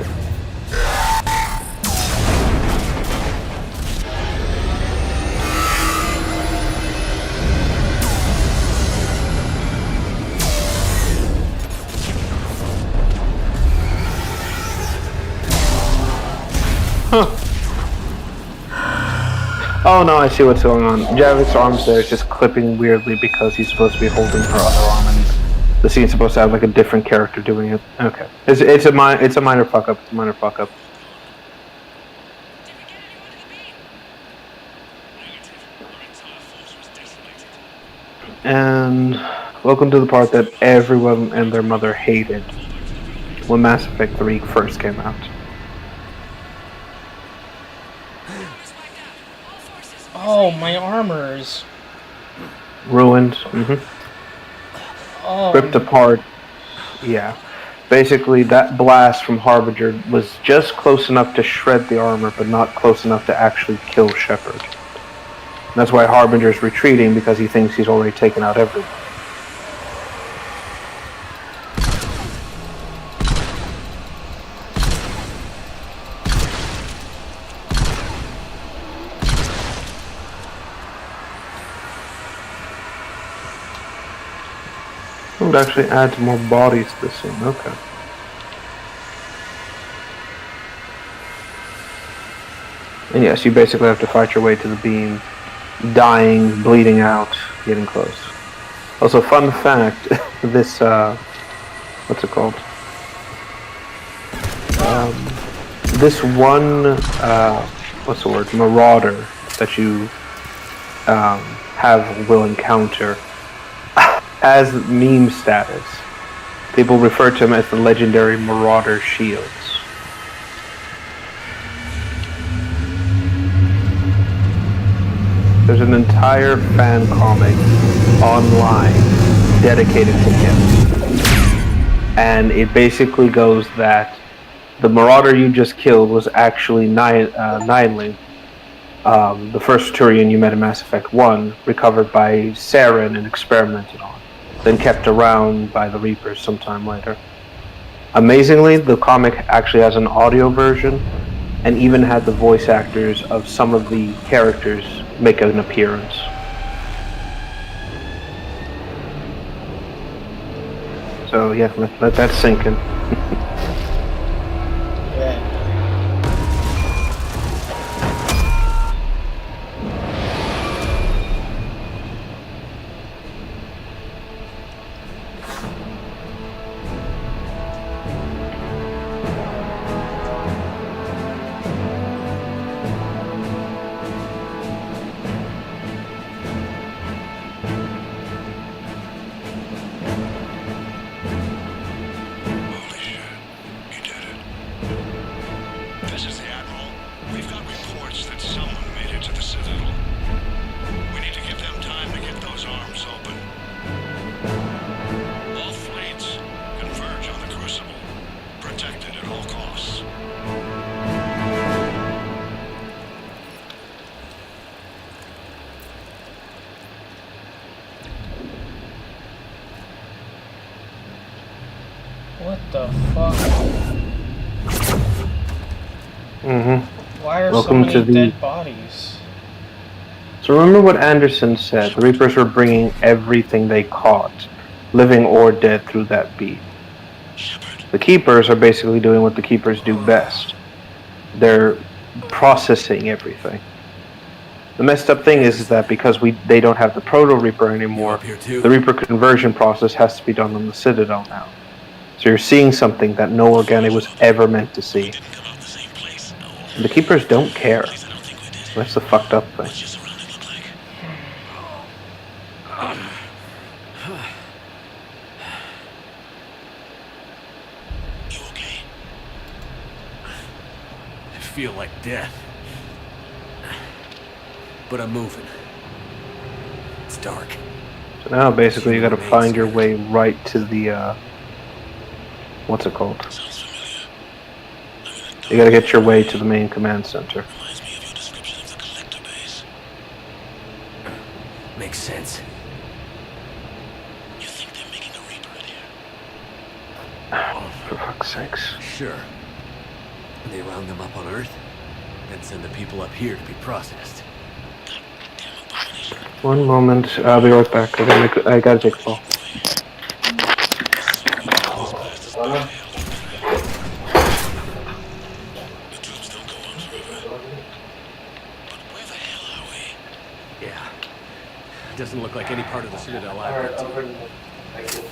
Huh. Oh no, I see what's going on. Javik's arms there is just clipping weirdly because he's supposed to be holding her other arm, and the scene's supposed to have like a different character doing it. Okay, it's a minor fuck up. It's a minor fuck up. And welcome to the part that everyone and their mother hated when Mass Effect 3 first came out. Oh, my armors. Ruined. Oh. Ripped apart. Yeah. Basically, that blast from Harbinger was just close enough to shred the armor, but not close enough to actually kill Shepard. That's why Harbinger's retreating, because he thinks he's already taken out everyone. It would actually add more bodies to this scene. Okay. And yes, you basically have to fight your way to the beam, dying, bleeding out, getting close. Also, fun fact, this, what's it called? This one, what's the word? Marauder that you will encounter has meme status. People refer to him as the legendary Marauder Shields. There's an entire fan comic online dedicated to him. And it basically goes that the Marauder you just killed was actually Nineling, the first Turian you met in Mass Effect 1, recovered by Saren and experimented on, then kept around by the Reapers sometime later. Amazingly, the comic actually has an audio version, and even had the voice actors of some of the characters make an appearance. So yeah, let that sink in. Yeah. Holy shit. You did it. This is the Admiral. We've got reports that someone made it to the Citadel. We need to give them time to get those arms open. All fleets converge on the Crucible. Protected at all costs. What the fuck? Why are Welcome so to many the- dead bodies? So remember what Anderson said. The Reapers were bringing everything they caught. living or dead, through that beat. The Keepers are basically doing what the Keepers do best. They're processing everything. The messed up thing is that because they don't have the Proto Reaper anymore, the Reaper conversion process has to be done on the Citadel now. So you're seeing something that no Organic was ever meant to see. And the Keepers don't care. That's the fucked up thing. You okay? I feel like death. But I'm moving. It's dark. So now basically you gotta find your way right to the, what's it called? You gotta get your way to the main command center. Makes sense. You think they're making a Reaper in here? For fuck's sakes. Sure. They round them up on Earth, then send the people up here to be processed. One moment, I'll be right back. I gotta take a call. Yeah. Doesn't look like any part of the Citadel I've been to.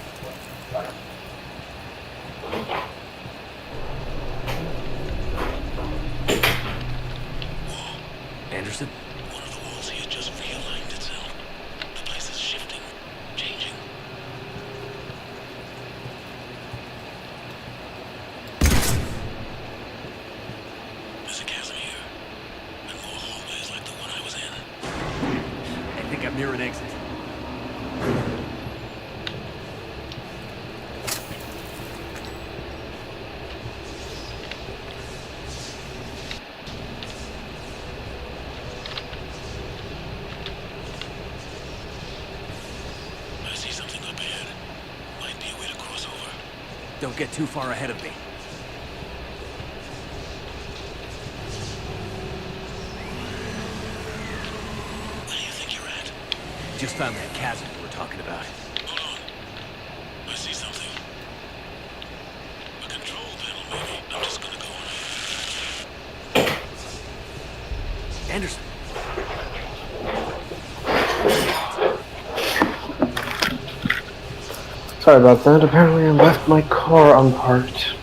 Anderson? One of the walls here just realigned itself. The place is shifting, changing. There's a chasm here, and more hallways like the one I was in. I think I'm near an exit. I see something up ahead. Might be a way to cross over. Don't get too far ahead of me. Where do you think you're at? Just found that chasm we were talking about. Hold on. I see something. A control panel, maybe. I'm just gonna go on. Anderson! Sorry about that. Apparently I left my car unparked.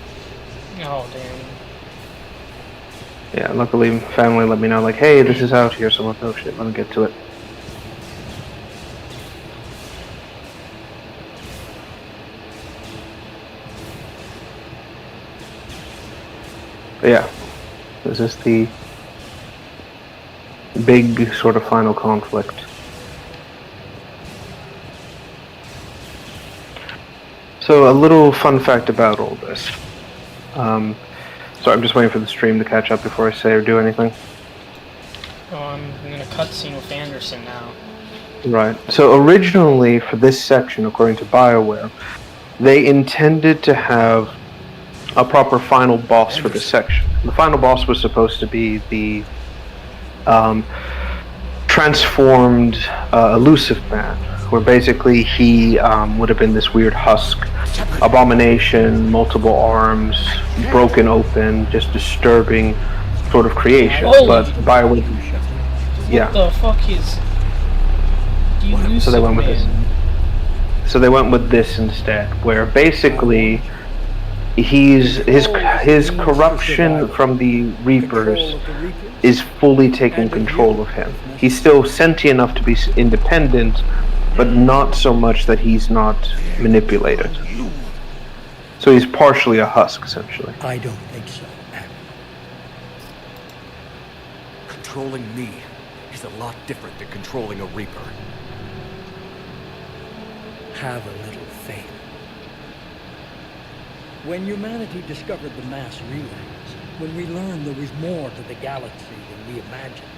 Oh, damn. Yeah, luckily family let me know, like, hey, this is out here, so I'm like, oh shit, let me get to it. But yeah, this is the big sort of final conflict. So a little fun fact about all this. So I'm just waiting for the stream to catch up before I say or do anything. Oh, I'm in a cutscene with Anderson now. Right. So originally for this section, according to BioWare, they intended to have a proper final boss for this section. The final boss was supposed to be the transformed Elusive Man, where basically he would have been this weird husk, abomination, multiple arms, broken open, just disturbing sort of creation. Holy But BioWare, yeah. What the fuck is... So they went with this. So they went with this instead, where basically his corruption from the Reapers is fully taking control of him. He's still sentient enough to be independent, but not so much that he's not manipulated. So he's partially a husk, essentially. I don't think so, Admiral. Controlling me is a lot different than controlling a Reaper. Have a little faith. When humanity discovered the mass relays, when we learned there was more to the galaxy than we imagined,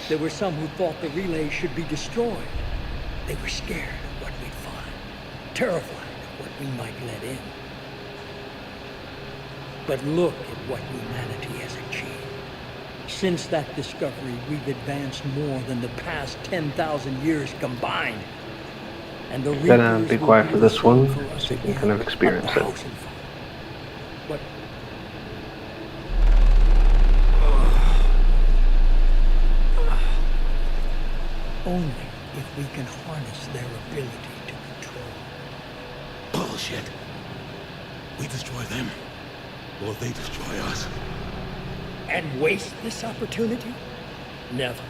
there were some who thought the relays should be destroyed. They were scared of what we'd find, terrified of what we might let in. But look at what humanity has achieved. Since that discovery, we've advanced more than the past 10,000 years combined. And the Gonna Reapers be will quiet for this restored one, for us so you can again, kind of experience it. 1,000-fold. But only if we can harness their ability to control. Bullshit. We destroy them, or they destroy us. And waste this opportunity? Never.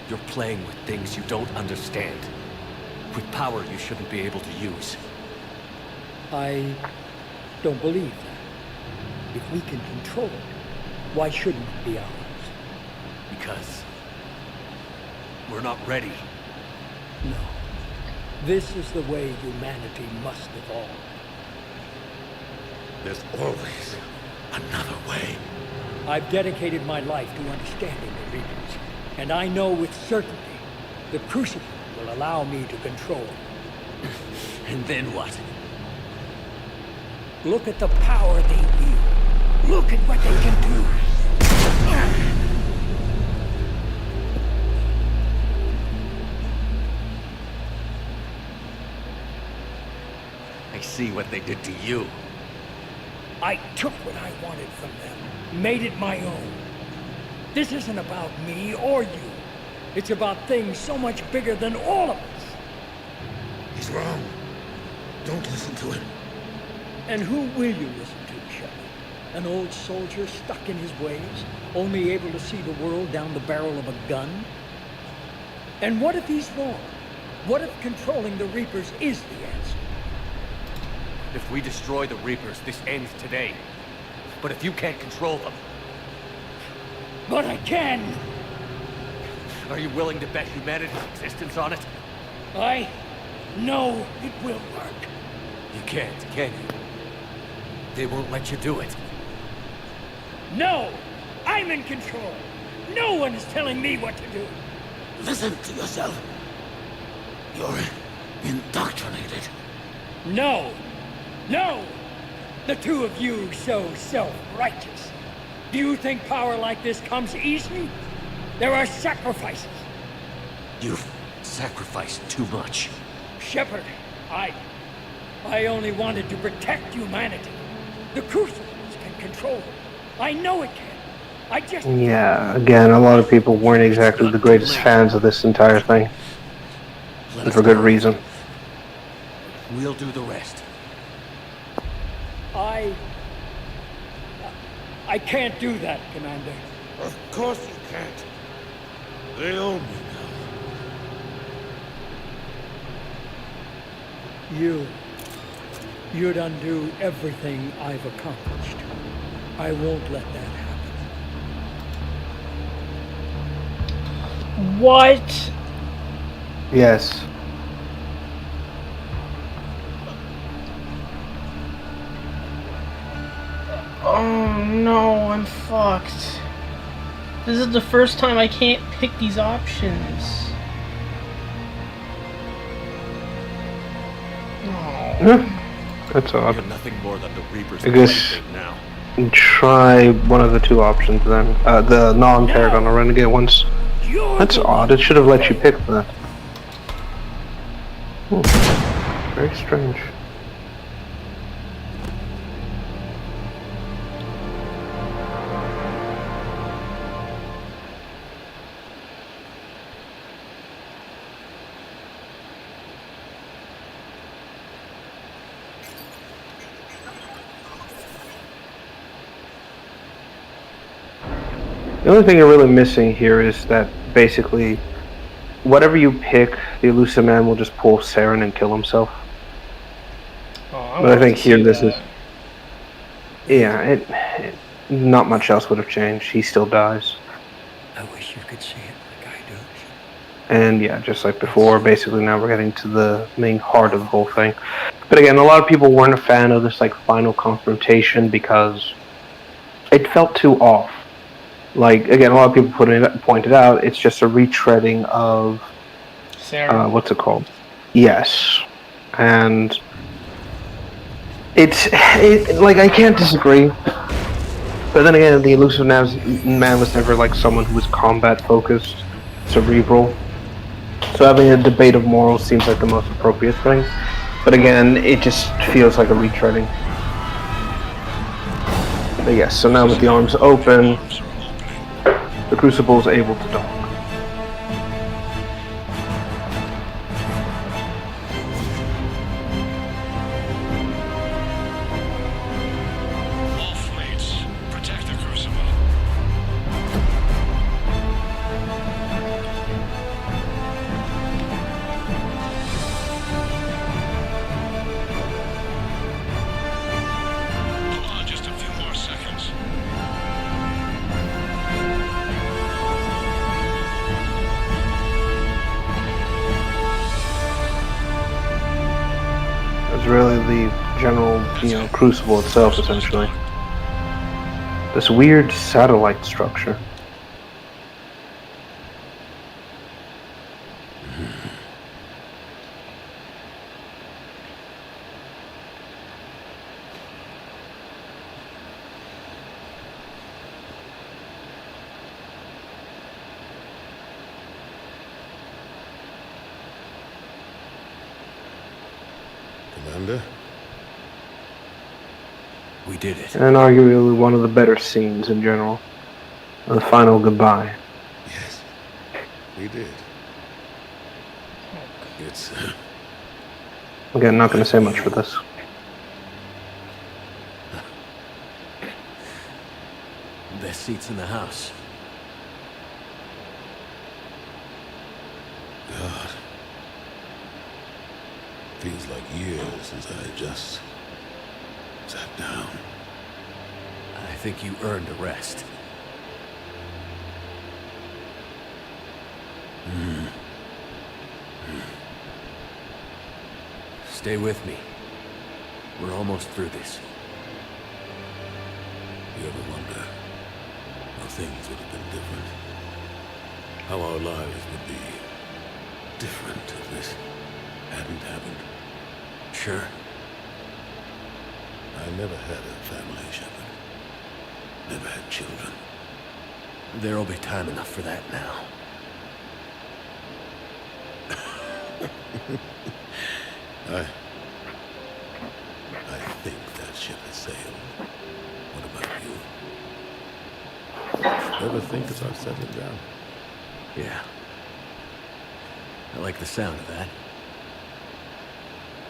You're playing with things you don't understand. With power you shouldn't be able to use. I don't believe that. If we can control it, why shouldn't it be ours? Because we're not ready. No. This is the way humanity must evolve. There's always another way. I've dedicated my life to understanding the Reapers, and I know with certainty the Crucible will allow me to control it. And then what? Look at the power they wield. Look at what they can do. I see what they did to you. I took what I wanted from them, made it my own. This isn't about me or you. It's about things so much bigger than all of us. He's wrong. Don't listen to him. And who will you listen to, Shepard? An old soldier stuck in his ways, only able to see the world down the barrel of a gun? And what if he's wrong? What if controlling the Reapers is the answer? If we destroy the Reapers, this ends today. But if you can't control them... But I can! Are you willing to bet humanity's existence on it? I know it will work. You can't, can you? They won't let you do it. No! I'm in control! No one is telling me what to do! Listen to yourself. You're indoctrinated. No! No! The two of you so self-righteous. Do you think power like this comes easy? There are sacrifices. You've sacrificed too much. Shepard, I only wanted to protect humanity. The Crucibles can control it. I know it can. I just... Yeah, again, a lot of people weren't exactly the greatest fans of this entire thing. And for good reason. We'll do the rest. I can't do that, Commander. Of course you can't. They own you now. You'd undo everything I've accomplished. I won't let that happen. What? Yes. Oh no, I'm fucked. This is the first time I can't pick these options. That's odd. You're nothing more than the Reaper's I guess plaything now. try one of the two options then. The non-Paragon or Renegade ones. That's odd. It should have let you pick that. Very strange. The only thing you're really missing here is that basically, whatever you pick, the Illusive Man will just pull Saren and kill himself. Oh, But I think here this is... Yeah, not much else would have changed. He still dies. I wish you could see it like I do. And yeah, just like before, basically now we're getting to the main heart of the whole thing. But again, a lot of people weren't a fan of this like final confrontation because it felt too off. Like, again, a lot of people pointed out, it's just a retreading of... Saren. What's it called? Yes. And... like, I can't disagree. But then again, the Illusive Man was never, like, someone who was combat-focused, cerebral. So having a debate of morals seems like the most appropriate thing. But again, it just feels like a retreading. But yes, so now with the arms open, the Crucible is able to dock. All fleets, protect the Crucible. Hold on just a few more seconds. It's really the general, Crucible itself, essentially. This weird satellite structure. Commander? We did it. And arguably one of the better scenes in general. The final goodbye. Yes, we did. It's... Again, not going to say much for this. Best seats in the house. God. Feels like years since I just sat down. I think you earned a rest. Stay with me. We're almost through this. You ever wonder how things would have been different? How our lives would be different if this hadn't happened? Sure. I never had a family, Shepard. Never had children. There'll be time enough for that now. I think that ship has sailed. What about you? Ever think about settling down? Yeah. I like the sound of that.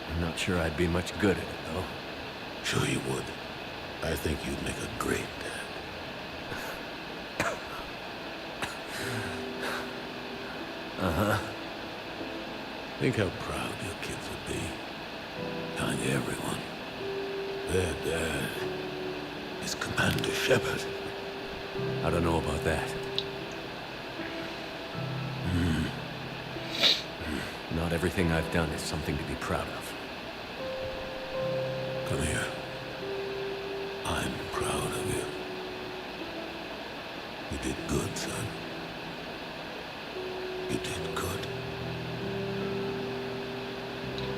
I'm not sure I'd be much good at it, though. Sure you would. I think you'd make a great dad. Uh-huh. Think how proud your kids would be. Telling everyone their dad is Commander Shepard. I don't know about that. Not everything I've done is something to be proud of. Come here. I'm proud of you. You did good, son. You did good.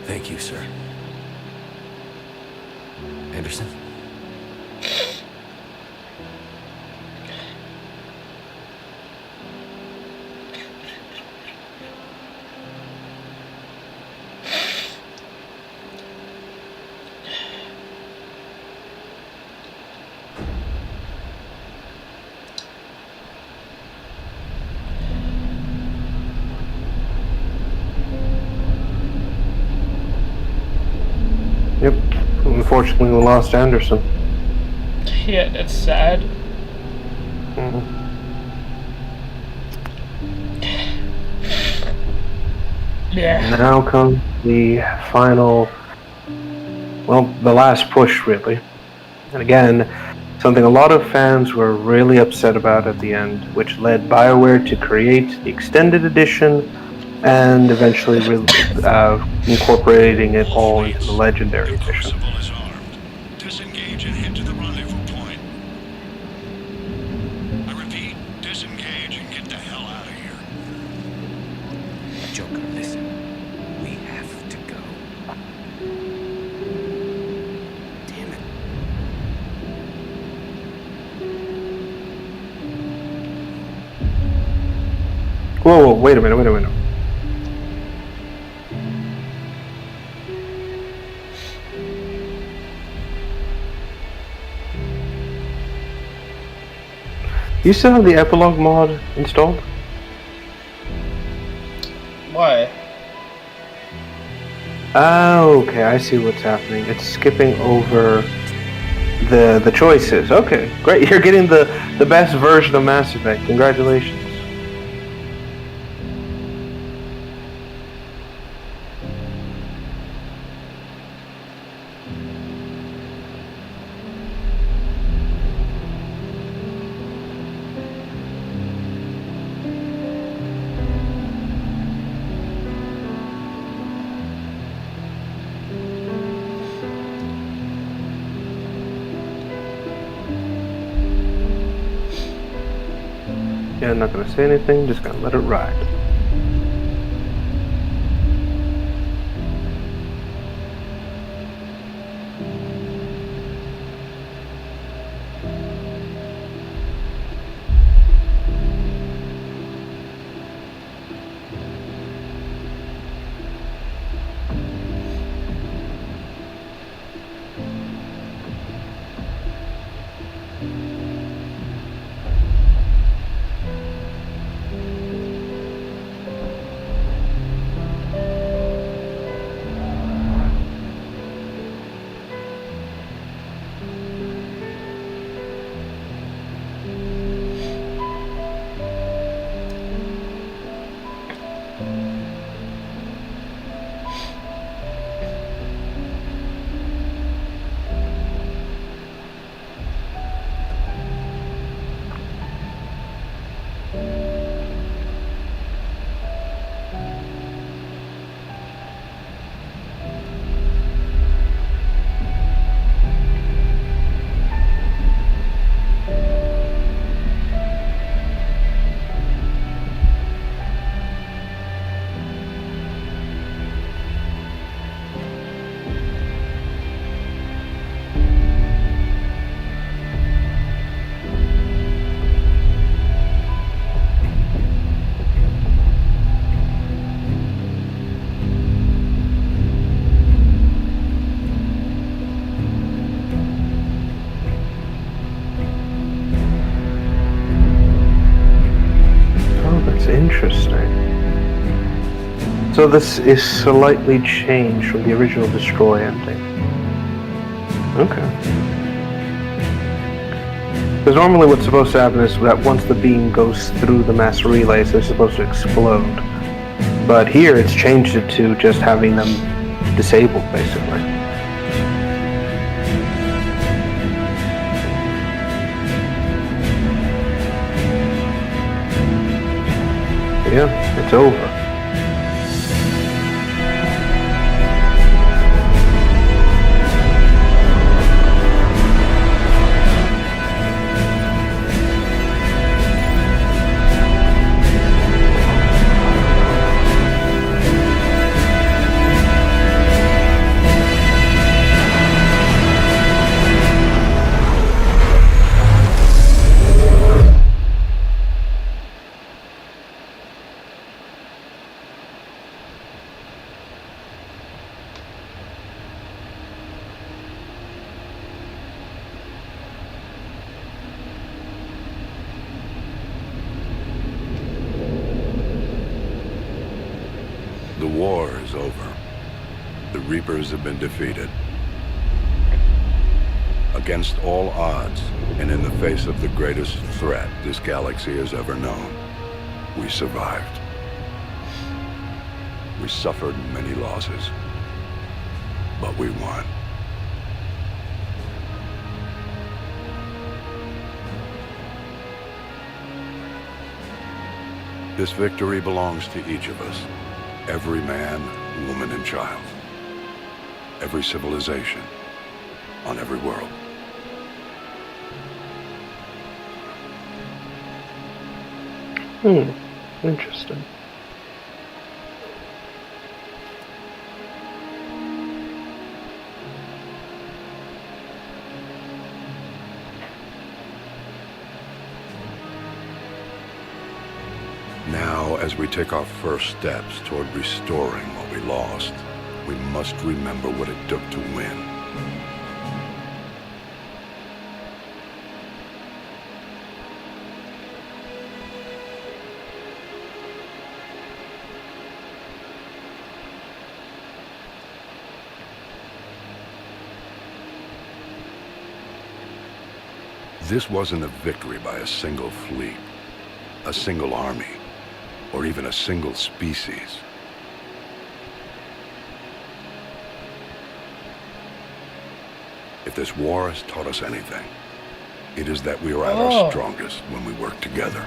Thank you, sir. Anderson? Yep. Unfortunately, we lost Anderson. Yeah, that's sad. Yeah. Now comes the final, well, the last push, really. And again, something a lot of fans were really upset about at the end, which led BioWare to create the extended edition and eventually incorporating it all into the Legendary Edition. Crucible is armed. Disengage and head to the rendezvous point. I repeat, disengage and get the hell out of here. Joker, listen. We have to go. Damn it. Whoa, wait a minute. You still have the epilogue mod installed? Why? Oh, okay, I see what's happening. It's skipping over the choices. Okay, great. You're getting the best version of Mass Effect. Congratulations. Yeah, I'm not gonna say anything, just gonna let it ride. Interesting. So this is slightly changed from the original Destroy ending. Okay. Because normally what's supposed to happen is that once the beam goes through the mass relays, they're supposed to explode. But here it's changed it to just having them disabled, basically. Yeah, it's over. The war is over. The Reapers have been defeated. Against all odds, and in the face of the greatest threat this galaxy has ever known, we survived. We suffered many losses, but we won. This victory belongs to each of us. Every man, woman, and child. Every civilization. On every world. Interesting. Now, as we take our first steps toward restoring what we lost, we must remember what it took to win. This wasn't a victory by a single fleet, a single army, or even a single species. If this war has taught us anything, it is that we are at our strongest when we work together.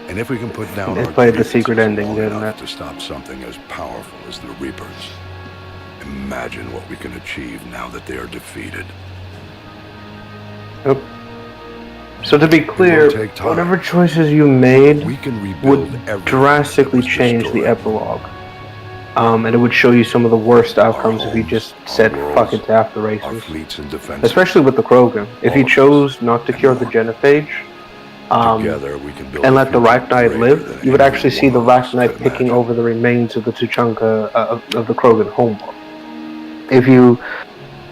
And if we can put down They our played the secret ending, long didn't enough it? to stop something as powerful as the Reapers, imagine what we can achieve now that they are defeated. Yep. So to be clear, take time. whatever choices you made We can rebuild would everything drastically that was change the destroyed. epilogue. And it would show you some of the worst outcomes if you just said fuck it to half the Our races. fleets and defense. Especially with the Krogan. If you chose not to cure the genophage, Together we can build and a let the future Rachni greater live, than you would any actually see the one of us Rachni could picking imagine. over the remains of the Tuchanka of the Krogan homeworld. If you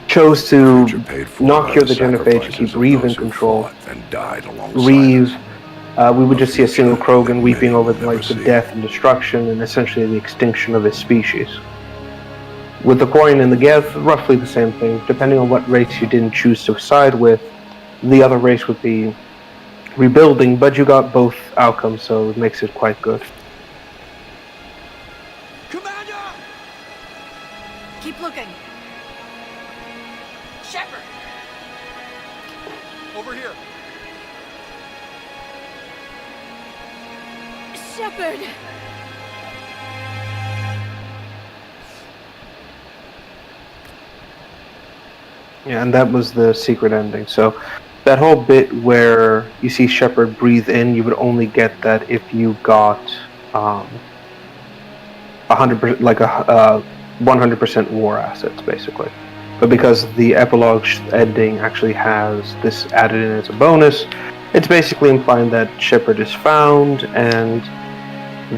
chose to Future paid for not by cure the genophage, sacrifices keep of Reeve those in who control, fought and died alongside Reeve, us. we would just see a single future Krogan that weeping many over will never like the see. death and destruction and essentially the extinction of his species. With the Quarian and the Geth, roughly the same thing. Depending on what race you didn't choose to side with, the other race would be rebuilding, but you got both outcomes, so it makes it quite good. Keep looking. Shepard! Over here. Shepard! Yeah, and that was the secret ending. So that whole bit where you see Shepard breathe in, you would only get that if you got 100%, like a 100% war assets, basically. But because the epilogue ending actually has this added in as a bonus, it's basically implying that Shepard is found, and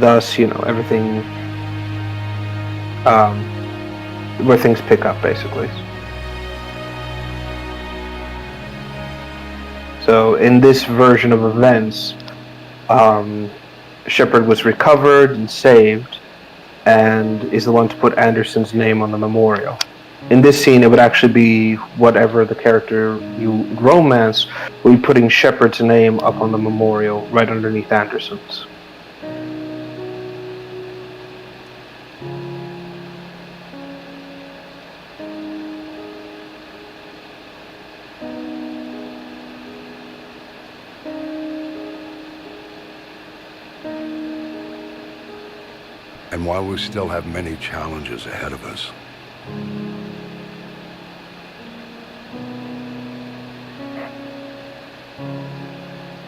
thus, you know, everything, where things pick up, basically. So in this version of events, Shepard was recovered and saved, and is the one to put Anderson's name on the memorial. In this scene, it would actually be whatever the character you romance would be putting Shepard's name up on the memorial right underneath Anderson's. And while we still have many challenges ahead of us,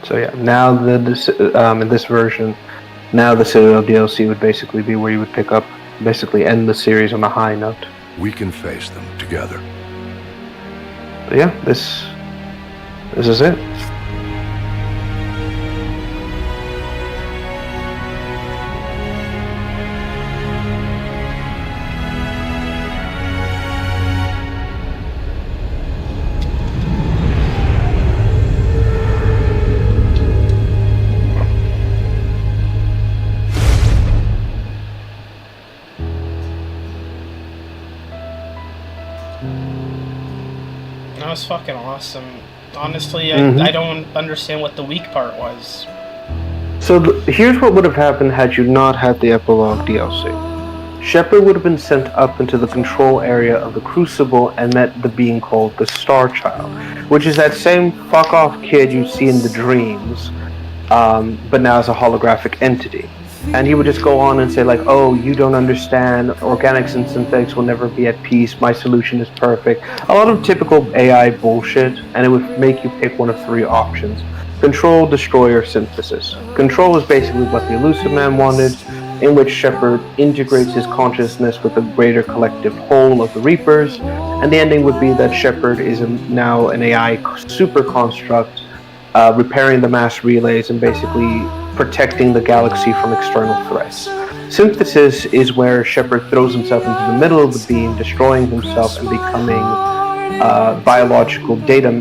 So yeah, now in this version, now the Citadel DLC would basically be where you would pick up, basically end the series on a high note. we can face them together. But yeah, this is it. That was fucking awesome. Honestly, Mhm. I don't understand what the weak part was. So here's what would have happened had you not had the epilogue DLC. Shepard would have been sent up into the control area of the Crucible and met the being called the Star Child, which is that same fuck-off kid you see in the dreams, but now as a holographic entity. And he would just go on and say like, oh, you don't understand, organics and synthetics will never be at peace, my solution is perfect. A lot of typical AI bullshit, and it would make you pick one of three options. Control, destroy, or synthesis. Control is basically what the Elusive Man wanted, in which Shepard integrates his consciousness with the greater collective whole of the Reapers, and the ending would be that Shepard is now an AI super construct, repairing the mass relays and basically protecting the galaxy from external threats. Synthesis is where Shepard throws himself into the middle of the beam, destroying himself and becoming biological data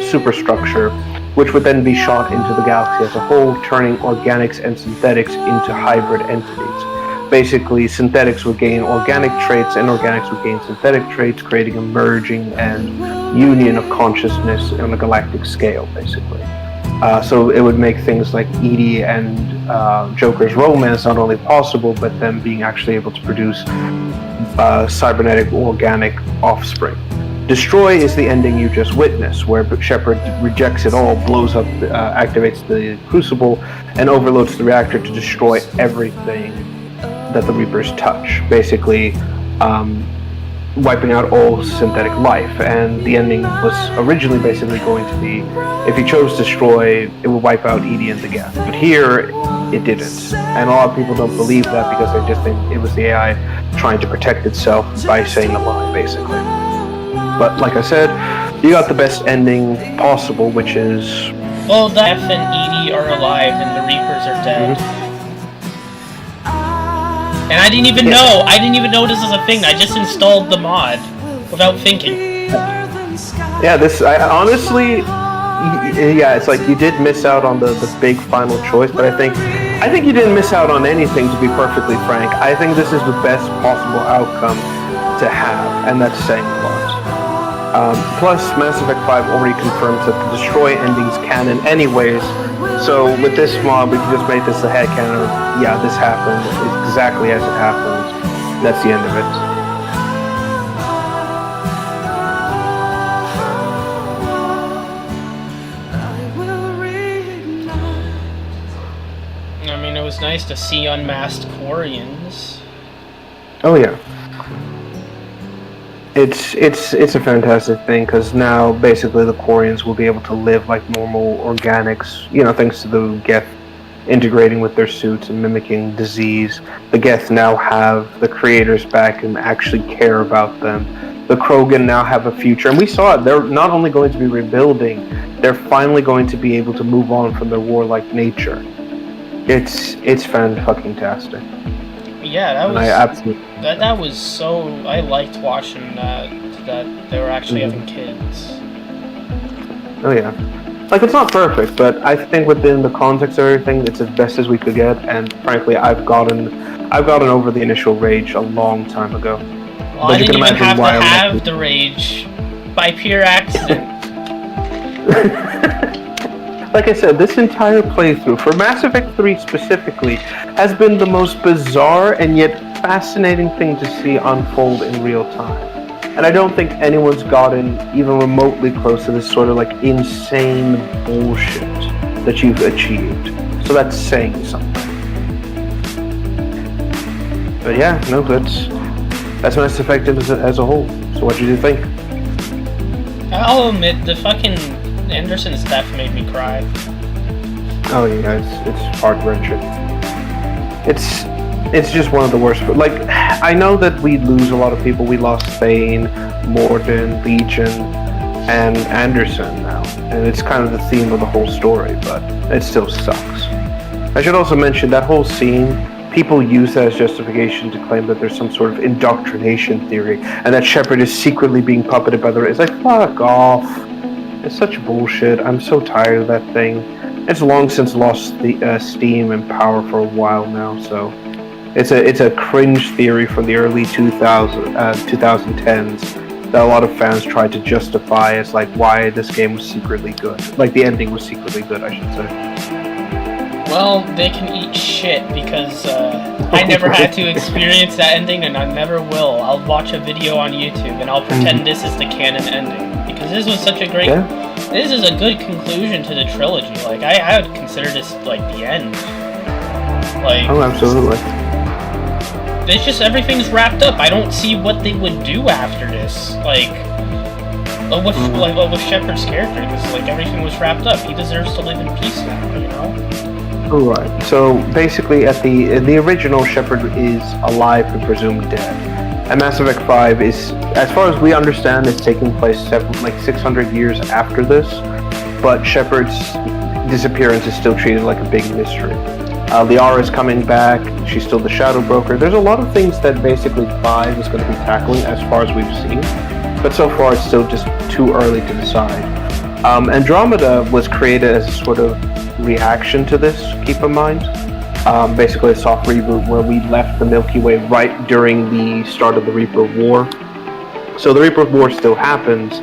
superstructure, which would then be shot into the galaxy as a whole, turning organics and synthetics into hybrid entities. basically synthetics would gain organic traits and organics would gain synthetic traits, creating a merging and union of consciousness on a galactic scale, basically. So it would make things like Edie and Joker's romance not only possible, but them being actually able to produce cybernetic organic offspring. Destroy is the ending you just witnessed, where Shepard rejects it all, blows up, activates the Crucible, and overloads the reactor to destroy everything that the Reapers touch, basically wiping out all synthetic life. And the ending was originally basically going to be, if he chose Destroy, it would wipe out Edie and the Geth. But here, it didn't. And a lot of people don't believe that because they just think it was the AI trying to protect itself by saying a lie, basically. But like I said, you got the best ending possible, which is... Well, Geth and Edie are alive and the Reapers are dead. And I didn't even know this was a thing. I just installed the mod without thinking. Yeah, honestly, it's like you did miss out on the big final choice, but I think you didn't miss out on anything, to be perfectly frank. I think this is the best possible outcome to have, and that's saying a lot. Plus, Mass Effect 5 already confirms that the Destroy ending's canon anyways, so with this mod, we can just make this the headcanon of, yeah, this happened, it's exactly as it happened. That's the end of it. I mean, it was nice to see unmasked Quarians. Oh yeah. It's a fantastic thing, because now basically the Quarians will be able to live like normal organics, thanks to the Geth integrating with their suits and mimicking disease. The Geth now have the creators back and actually care about them. The Krogan now have a future, and we saw it. They're not only going to be rebuilding, they're finally going to be able to move on from their warlike nature. It's fan-fucking-tastic. Yeah, that was... I absolutely... That was so... I liked watching that they were actually having kids. Oh yeah. Like, it's not perfect, but I think within the context of everything, it's as best as we could get, and frankly, I've gotten over the initial rage a long time ago. Well, I didn't even have to have the rage by pure accident. Like I said, this entire playthrough, for Mass Effect 3 specifically, has been the most bizarre and yet fascinating thing to see unfold in real time. And I don't think anyone's gotten even remotely close to this sort of like insane bullshit that you've achieved. So that's saying something. But yeah, no, that's Mass Effect as a whole. So what did you think? I'll admit, the fucking Anderson's death made me cry. Oh yeah, it's heart-wrenching. It's just one of the worst. Like, I know that we lose a lot of people. We lost Thane, Morden, Legion, and Anderson now, and it's kind of the theme of the whole story. But it still sucks. I should also mention that whole scene. People use that as justification to claim that there's some sort of indoctrination theory, and that Shepard is secretly being puppeted by the... It's like, fuck off. It's such bullshit. I'm so tired of that thing. It's long since lost the steam and power for a while now, so... It's a cringe theory from the early 2010s that a lot of fans tried to justify as like why this game was secretly good. Like the ending was secretly good, I should say. Well, they can eat shit because I never had to experience that ending and I never will. I'll watch a video on YouTube and I'll pretend this is the canon ending because this was such a great... Yeah. This is a good conclusion to the trilogy. Like, I would consider this like the end. Like... Oh, absolutely. It's just everything's wrapped up. I don't see what they would do after this. Like with Shepard's character, because like everything was wrapped up. He deserves to live in peace now, you know. Right. So basically, in the original, Shepard is alive and presumed dead, and Mass Effect 5 is, as far as we understand, is taking place 600 years after this. But Shepard's disappearance is still treated like a big mystery. Liara's coming back. She's still the Shadow Broker. There's a lot of things that basically 5 is going to be tackling as far as we've seen. But so far, it's still just too early to decide. Andromeda was created as a sort of reaction to this, keep in mind. basically a soft reboot where we left the Milky Way right during the start of the Reaper War. So the Reaper War still happens,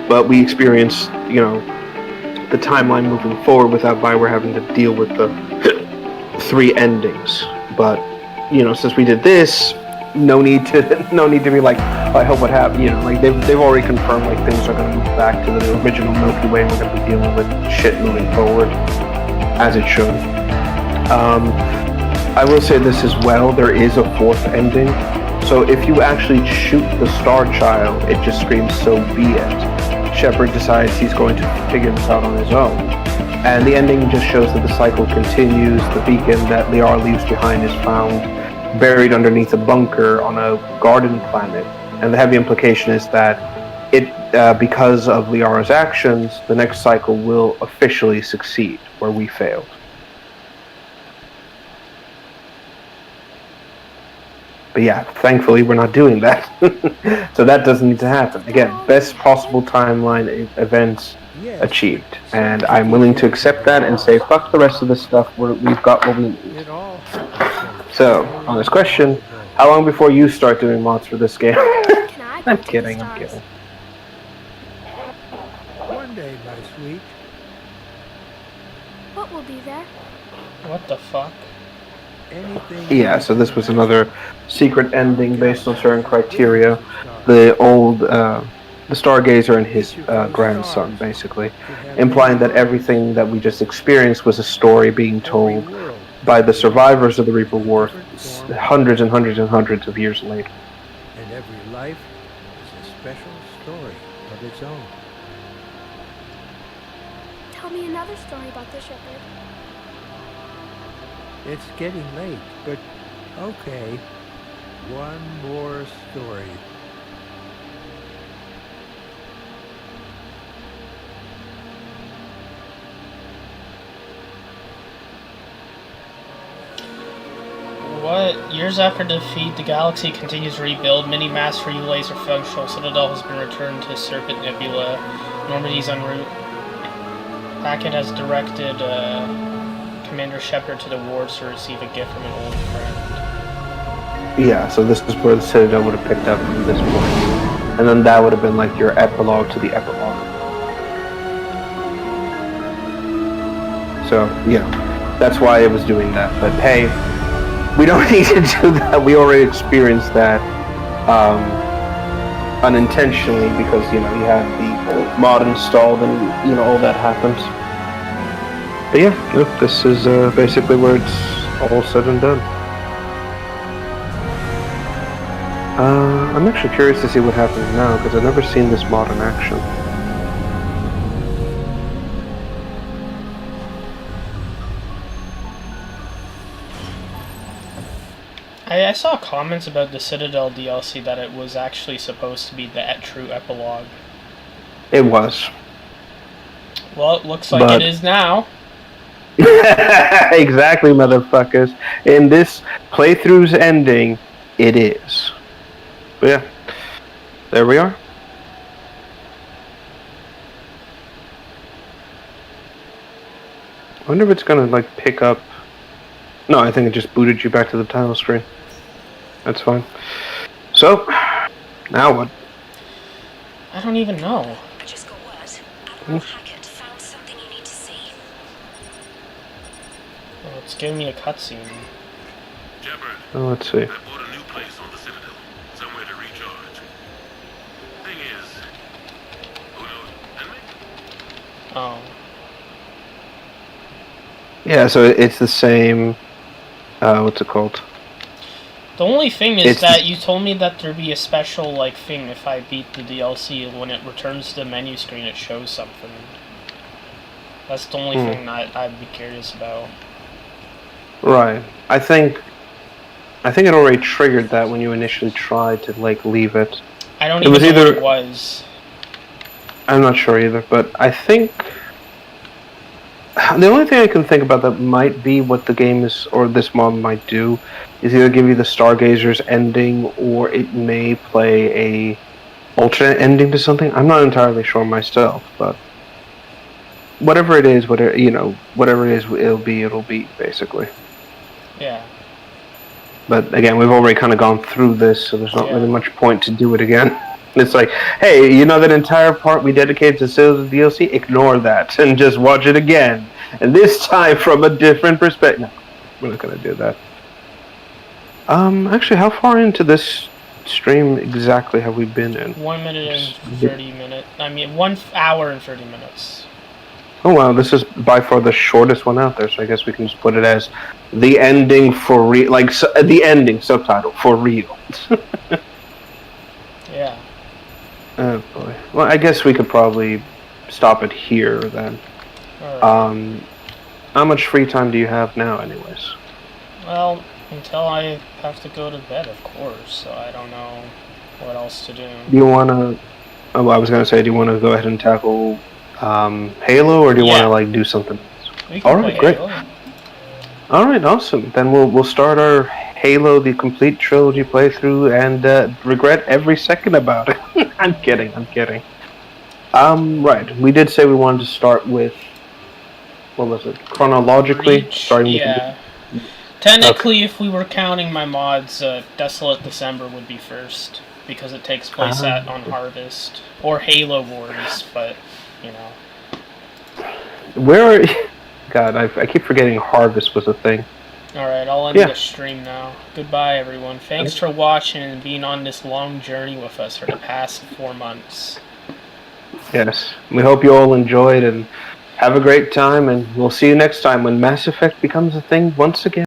but we experience, the timeline moving forward without Bioware having to deal with the 3 endings. But, since we did this, no need to be like, I hope what happened. They've already confirmed things are going to move back to the original Milky Way, and we're going to be dealing with shit moving forward, as it should. I will say this as well, there is a 4th ending. So if you actually shoot the Star Child, it just screams, so be it. Shepard decides he's going to figure this out on his own. And the ending just shows that the cycle continues. The beacon that Liara leaves behind is found buried underneath a bunker on a garden planet. And the heavy implication is that because of Liara's actions, the next cycle will officially succeed where we failed. But yeah, thankfully we're not doing that. So that doesn't need to happen. Again, best possible timeline events achieved. And I'm willing to accept that and say, fuck the rest of this stuff, we've got what we need. So, on this question, how long before you start doing mods for this game? I'm kidding. One day, my sweet. What will be there? What the fuck? Yeah, so this was another secret ending based on certain criteria. The Stargazer and his grandson, basically, implying that everything that we just experienced was a story being told by the survivors of the Reaper War hundreds and hundreds and hundreds of years later. And every life is a special story of its own. Tell me another story about the Shepherd. It's getting late, but okay. One more story. What? Years after defeat, the galaxy continues to rebuild. Many mass relays are functional. Citadel has been returned to Serpent Nebula. Normandy's en route. Packet has directed Commander Shepard to the wards to receive a gift from an old friend. Yeah, so this is where the Citadel would have picked up from this point. And then that would have been like your epilogue to the epilogue. So, yeah, that's why it was doing that. But hey, we don't need to do that. We already experienced that unintentionally because, you had the mod installed and, all that happened. But yeah, look, this is basically where it's all said and done. I'm actually curious to see what happens now, because I've never seen this mod in action. I saw comments about the Citadel DLC that it was actually supposed to be the true epilogue. It was. Well, it looks like it is now. Exactly, motherfuckers. In this playthrough's ending, it is. But yeah, there we are. I wonder if it's gonna pick up. No, I think it just booted you back to the title screen. That's fine. So, now what? I don't even know. I just got word. Admiral Hackett found something you need to see. Well, it's giving me a cutscene. Shepard, Oh, let's see. I bought a new place on the Citadel. Somewhere to recharge. Thing is, who knows? And me? Oh. Yeah, so it's the same. What's it called? The only thing is that you told me that there'd be a special thing if I beat the DLC. When it returns to the menu screen, it shows something. That's the only thing that I'd be curious about. Right. I think it already triggered that when you initially tried to leave it. I don't even know what it was. I'm not sure either, but I think the only thing I can think about that might be what the game is, or this mod might do, is either give you the Stargazer's ending, or it may play a alternate ending to something. I'm not entirely sure myself, but whatever it is, whatever it is, it'll be, basically. Yeah. But again, we've already kind of gone through this, so there's not Yeah. really much point to do it again. It's like, hey, you know that entire part we dedicated to sales of DLC? Ignore that and just watch it again. And this time from a different perspective. No, we're not going to do that. Actually, how far into this stream exactly have we been in? 1 minute and 30 minutes. I mean, 1 hour and 30 minutes. Oh wow, this is by far the shortest one out there, so I guess we can just put it as the ending for real, like the ending subtitle for real. Yeah. Oh boy. Well, I guess we could probably stop it here then. Alright. How much free time do you have now, anyways? Well, until I have to go to bed, of course, so I don't know what else to do. Do you want to... Oh, I was going to say, do you want to go ahead and tackle Halo, or do you want to like do something else? We can Alright, play great. Halo. Alright, awesome. Then we'll start our Halo, the complete trilogy playthrough, and regret every second about it. I'm kidding. Right. We did say we wanted to start with... What was it? Chronologically? Reach, Starting yeah. Technically, if we were counting my mods, Desolate December would be first, because it takes place on Harvest. Or Halo Wars, but, you know. Where are... God, I keep forgetting Harvest was a thing. Alright, I'll end the stream now. Goodbye, everyone. Thanks for watching and being on this long journey with us for the past 4 months. Yes. We hope you all enjoyed, and have a great time, and we'll see you next time when Mass Effect becomes a thing once again.